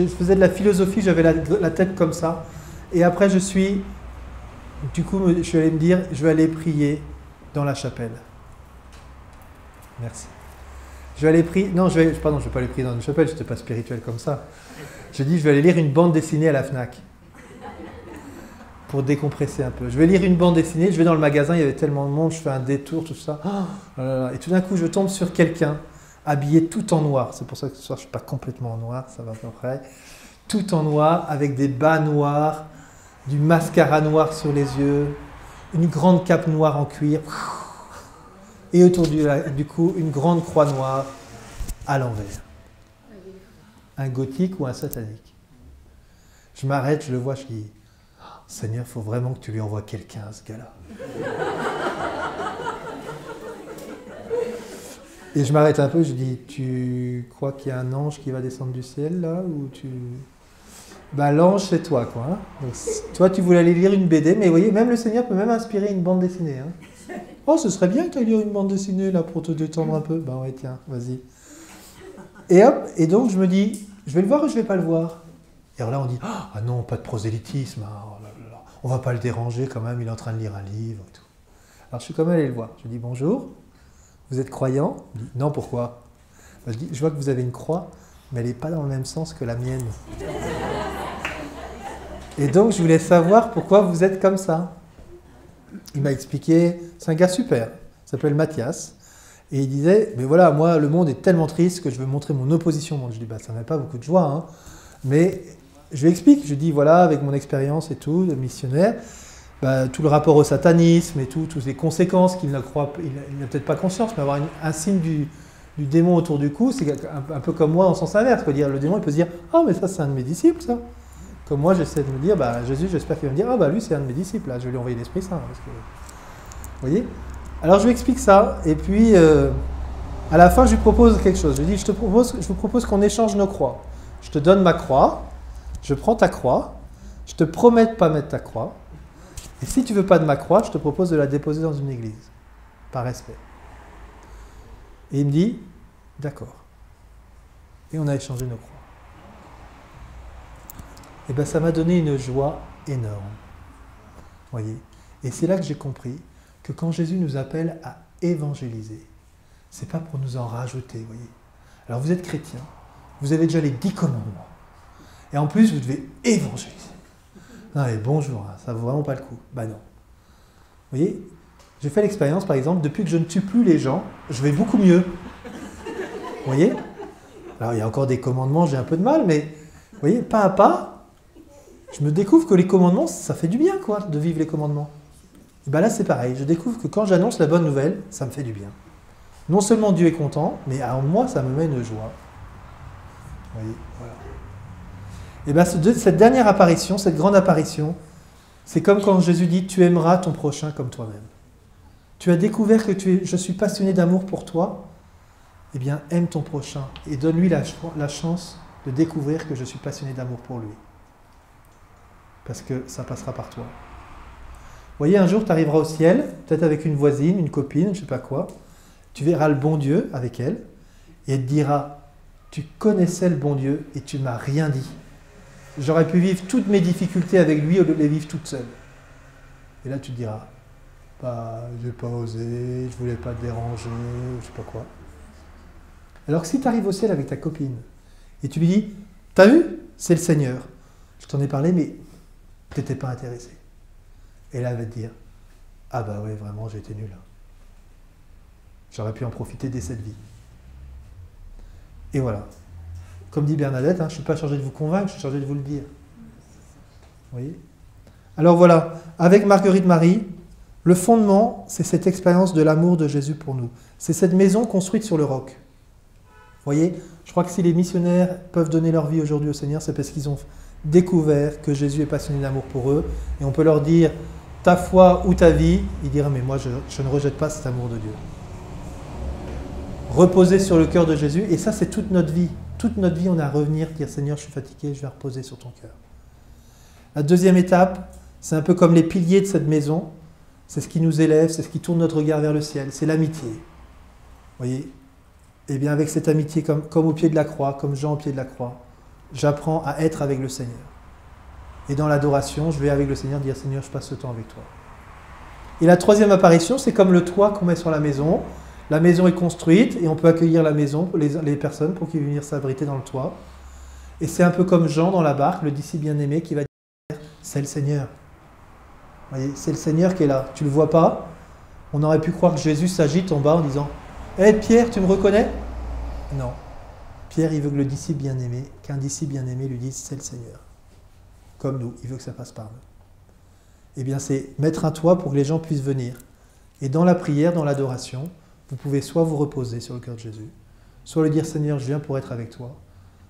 faisais de la philosophie, j'avais la tête comme ça. Et après je suis allé me dire, je vais aller prier dans la chapelle. Merci. Je vais aller prier, non, je vais pas aller prier dans une chapelle, je n'étais pas spirituel comme ça. J'ai dit, je vais aller lire une bande dessinée à la Fnac. Pour décompresser un peu. Je vais lire une bande dessinée, je vais dans le magasin, il y avait tellement de monde, je fais un détour, tout ça. Oh là là. Et tout d'un coup, je tombe sur quelqu'un habillé tout en noir. C'est pour ça que ce soir, je ne suis pas complètement en noir, ça va à peu près. Tout en noir, avec des bas noirs, du mascara noir sur les yeux, une grande cape noire en cuir, et autour du cou, une grande croix noire à l'envers. Un gothique ou un satanique. Je m'arrête, je le vois, je dis, Seigneur, il faut vraiment que tu lui envoies quelqu'un à ce gars-là. Et je m'arrête un peu, je dis, tu crois qu'il y a un ange qui va descendre du ciel là ou tu... Ben, l'ange, c'est toi, quoi. Hein. Donc, toi, tu voulais aller lire une BD, mais vous voyez, même le Seigneur peut même inspirer une bande dessinée. Hein. Oh, ce serait bien que tu ailles lire une bande dessinée là pour te détendre un peu. Ben ouais, tiens, vas-y. Et hop, et donc je me dis, je vais le voir ou je vais pas le voir? Et alors là, on dit, ah non, pas de prosélytisme. Hein. Oh là là, on va pas le déranger quand même, il est en train de lire un livre et tout. Alors je suis quand même allé le voir. Je lui dis, bonjour, vous êtes croyant? Il dit, non, pourquoi? Ben, je dis, je vois que vous avez une croix, mais elle n'est pas dans le même sens que la mienne. Et donc, je voulais savoir pourquoi vous êtes comme ça. Il m'a expliqué, c'est un gars super, il s'appelle Mathias, et il disait, mais voilà, moi, le monde est tellement triste que je veux montrer mon opposition au monde. Je dis, bah, ça n'a pas beaucoup de joie, hein. Mais je lui explique, je dis, voilà, avec mon expérience et tout, de missionnaire, bah, tout le rapport au satanisme et tout, toutes les conséquences qu'il n'a peut-être pas conscience, mais avoir un signe du démon autour du cou, c'est un peu comme moi en sens inverse. Dire, le démon, il peut se dire, ah, mais ça, c'est un de mes disciples, ça. Comme moi, j'essaie de me dire, bah, Jésus, j'espère qu'il va me dire, ah bah lui, c'est un de mes disciples, là, je vais lui envoyer l'Esprit Saint. Parce que... Vous voyez? Alors je lui explique ça, et puis à la fin, je lui propose quelque chose. Je lui dis, je vous propose qu'on échange nos croix. Je te donne ma croix, je prends ta croix, je te promets de ne pas mettre ta croix, et si tu ne veux pas de ma croix, je te propose de la déposer dans une église, par respect. Et il me dit, d'accord. Et on a échangé nos croix. Et bien ça m'a donné une joie énorme. Voyez. Et c'est là que j'ai compris que quand Jésus nous appelle à évangéliser, c'est pas pour nous en rajouter, voyez. Alors vous êtes chrétien, vous avez déjà les 10 commandements. Et en plus, vous devez évangéliser. Non mais bonjour, hein, ça vaut vraiment pas le coup. Ben non. Vous voyez, j'ai fait l'expérience, par exemple, depuis que je ne tue plus les gens, je vais beaucoup mieux. Vous voyez? Alors il y a encore des commandements, j'ai un peu de mal, mais vous voyez, pas à pas, je me découvre que les commandements, ça fait du bien, quoi, de vivre les commandements. Et bien là, c'est pareil. Je découvre que quand j'annonce la bonne nouvelle, ça me fait du bien. Non seulement Dieu est content, mais en moi, ça me met une joie. Vous voyez, voilà. Et bien cette dernière apparition, cette grande apparition, c'est comme quand Jésus dit « Tu aimeras ton prochain comme toi-même ». Tu as découvert que je suis passionné d'amour pour toi, eh bien, aime ton prochain et donne-lui la chance de découvrir que je suis passionné d'amour pour lui. Parce que ça passera par toi. Vous voyez, un jour, tu arriveras au ciel, peut-être avec une voisine, une copine, je ne sais pas quoi. Tu verras le bon Dieu avec elle, et elle te dira, tu connaissais le bon Dieu et tu ne m'as rien dit. J'aurais pu vivre toutes mes difficultés avec lui au lieu de les vivre toute seule. Et là, tu te diras, bah, j'ai pas osé, je voulais pas te déranger, je sais pas quoi. Alors que si tu arrives au ciel avec ta copine, et tu lui dis, t'as vu, c'est le Seigneur. Je t'en ai parlé, mais tu n'étais pas intéressé. Et là, elle va te dire, ah bah ouais, vraiment, j'ai été nul. J'aurais pu en profiter dès cette vie. Et voilà. Comme dit Bernadette, hein, je ne suis pas chargé de vous convaincre, je suis chargé de vous le dire. Vous voyez? Alors voilà, avec Marguerite Marie, le fondement, c'est cette expérience de l'amour de Jésus pour nous. C'est cette maison construite sur le roc. Vous voyez? Je crois que si les missionnaires peuvent donner leur vie aujourd'hui au Seigneur, c'est parce qu'ils ont découvert que Jésus est passionné d'amour pour eux. Et on peut leur dire, ta foi ou ta vie, ils diront, mais moi je ne rejette pas cet amour de Dieu. Reposer sur le cœur de Jésus, et ça c'est toute notre vie. Toute notre vie, on a à revenir, dire, Seigneur, je suis fatigué, je vais reposer sur ton cœur. La deuxième étape, c'est un peu comme les piliers de cette maison, c'est ce qui nous élève, c'est ce qui tourne notre regard vers le ciel, c'est l'amitié. Vous voyez? Et bien avec cette amitié, comme au pied de la croix, comme Jean au pied de la croix, j'apprends à être avec le Seigneur. Et dans l'adoration, je vais avec le Seigneur dire, Seigneur, je passe ce temps avec toi. Et la troisième apparition, c'est comme le toit qu'on met sur la maison. La maison est construite et on peut accueillir la maison, les personnes pour qu'ils viennent venir s'abriter dans le toit. Et c'est un peu comme Jean dans la barque, le disciple bien-aimé qui va dire, c'est le Seigneur. Vous voyez, c'est le Seigneur qui est là. Tu ne le vois pas? On aurait pu croire que Jésus s'agite en bas en disant, hé Pierre, tu me reconnais? Non. Pierre, il veut que le disciple bien-aimé, qu'un disciple bien-aimé lui dise, c'est le Seigneur. Comme nous, il veut que ça passe par nous. Eh bien, c'est mettre un toit pour que les gens puissent venir. Et dans la prière, dans l'adoration, vous pouvez soit vous reposer sur le cœur de Jésus, soit lui dire, Seigneur, je viens pour être avec toi,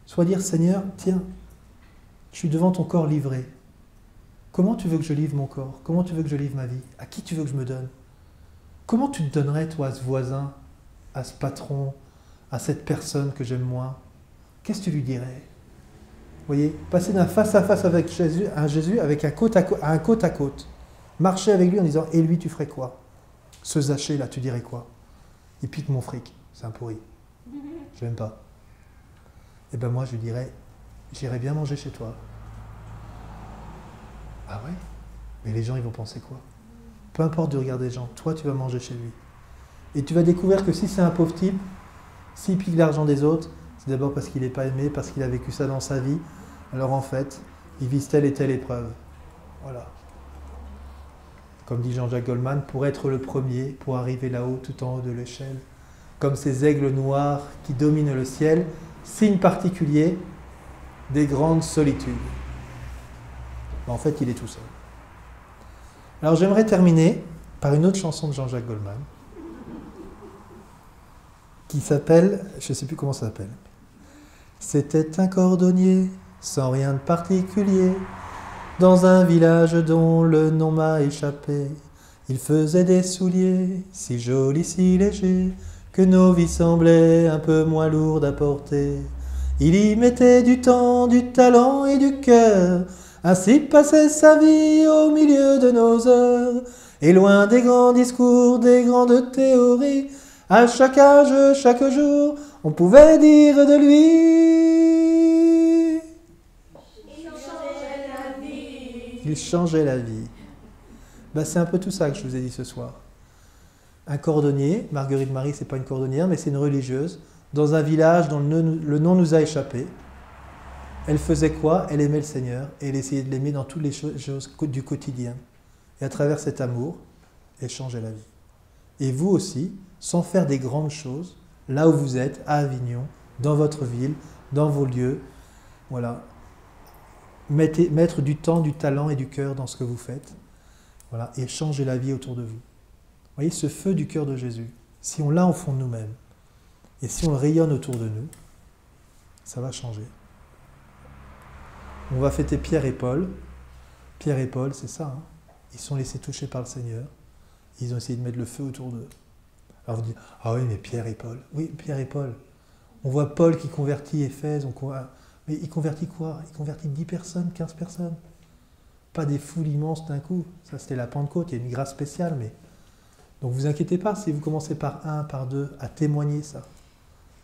soit dire, Seigneur, tiens, Je suis devant ton corps livré. Comment tu veux que je livre mon corps? Comment tu veux que je livre ma vie? À qui tu veux que je me donne? Comment tu te donnerais, toi, à ce voisin, à ce patron, à cette personne que j'aime moins? Qu'est-ce que tu lui dirais? Vous voyez, passer d'un face-à-face avec Jésus, à Jésus avec un côte à côte. Marcher avec lui en disant, et lui, tu ferais quoi? Ce Zachée, là, tu dirais quoi? Il pique mon fric, c'est un pourri. Je l'aime pas. Et ben moi, je lui dirais, j'irai bien manger chez toi. Ah ouais? Mais les gens, ils vont penser quoi? Peu importe du regard des gens, toi, tu vas manger chez lui. Et tu vas découvrir que si c'est un pauvre type, s'il pique l'argent des autres, c'est d'abord parce qu'il n'est pas aimé, parce qu'il a vécu ça dans sa vie. Alors en fait, il vit telle et telle épreuve. Voilà. Comme dit Jean-Jacques Goldman, pour être le premier, pour arriver là-haut, tout en haut de l'échelle, comme ces aigles noirs qui dominent le ciel, signe particulier des grandes solitudes. En fait, il est tout seul. Alors j'aimerais terminer par une autre chanson de Jean-Jacques Goldman, qui s'appelle, je ne sais plus comment ça s'appelle. C'était un cordonnier, sans rien de particulier, dans un village dont le nom m'a échappé. Il faisait des souliers, si jolis, si légers, que nos vies semblaient un peu moins lourdes à porter. Il y mettait du temps, du talent et du cœur, ainsi passait sa vie au milieu de nos heures. Et loin des grands discours, des grandes théories, à chaque âge, chaque jour, on pouvait dire de lui. Il changeait la vie. Ben, c'est un peu tout ça que je vous ai dit ce soir. Un cordonnier, Marguerite Marie, c'est pas une cordonnière, mais c'est une religieuse, dans un village dont le nom nous a échappé. Elle faisait quoi? Elle aimait le Seigneur et elle essayait de l'aimer dans toutes les choses du quotidien. Et à travers cet amour, elle changeait la vie. Et vous aussi, sans faire des grandes choses, là où vous êtes, à Avignon, dans votre ville, dans vos lieux, voilà, mettre du temps, du talent et du cœur dans ce que vous faites, voilà, et changer la vie autour de vous. Vous voyez, ce feu du cœur de Jésus, si on l'a au fond de nous-mêmes, et si on le rayonne autour de nous, ça va changer. On va fêter Pierre et Paul. Pierre et Paul, c'est ça. Hein. Ils sont laissés toucher par le Seigneur. Ils ont essayé de mettre le feu autour d'eux. Alors vous dites, ah oui, mais Pierre et Paul. Oui, Pierre et Paul. On voit Paul qui convertit Éphèse. Mais il convertit quoi? Il convertit 10 personnes, 15 personnes. Pas des foules immenses d'un coup. Ça, c'était la Pentecôte. Il y a une grâce spéciale. Mais... Donc vous inquiétez pas si vous commencez par un, par deux, à témoigner ça.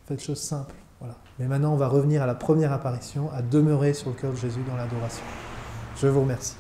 Faites chose simple. Voilà. Mais maintenant, on va revenir à la première apparition, à demeurer sur le cœur de Jésus dans l'adoration. Je vous remercie.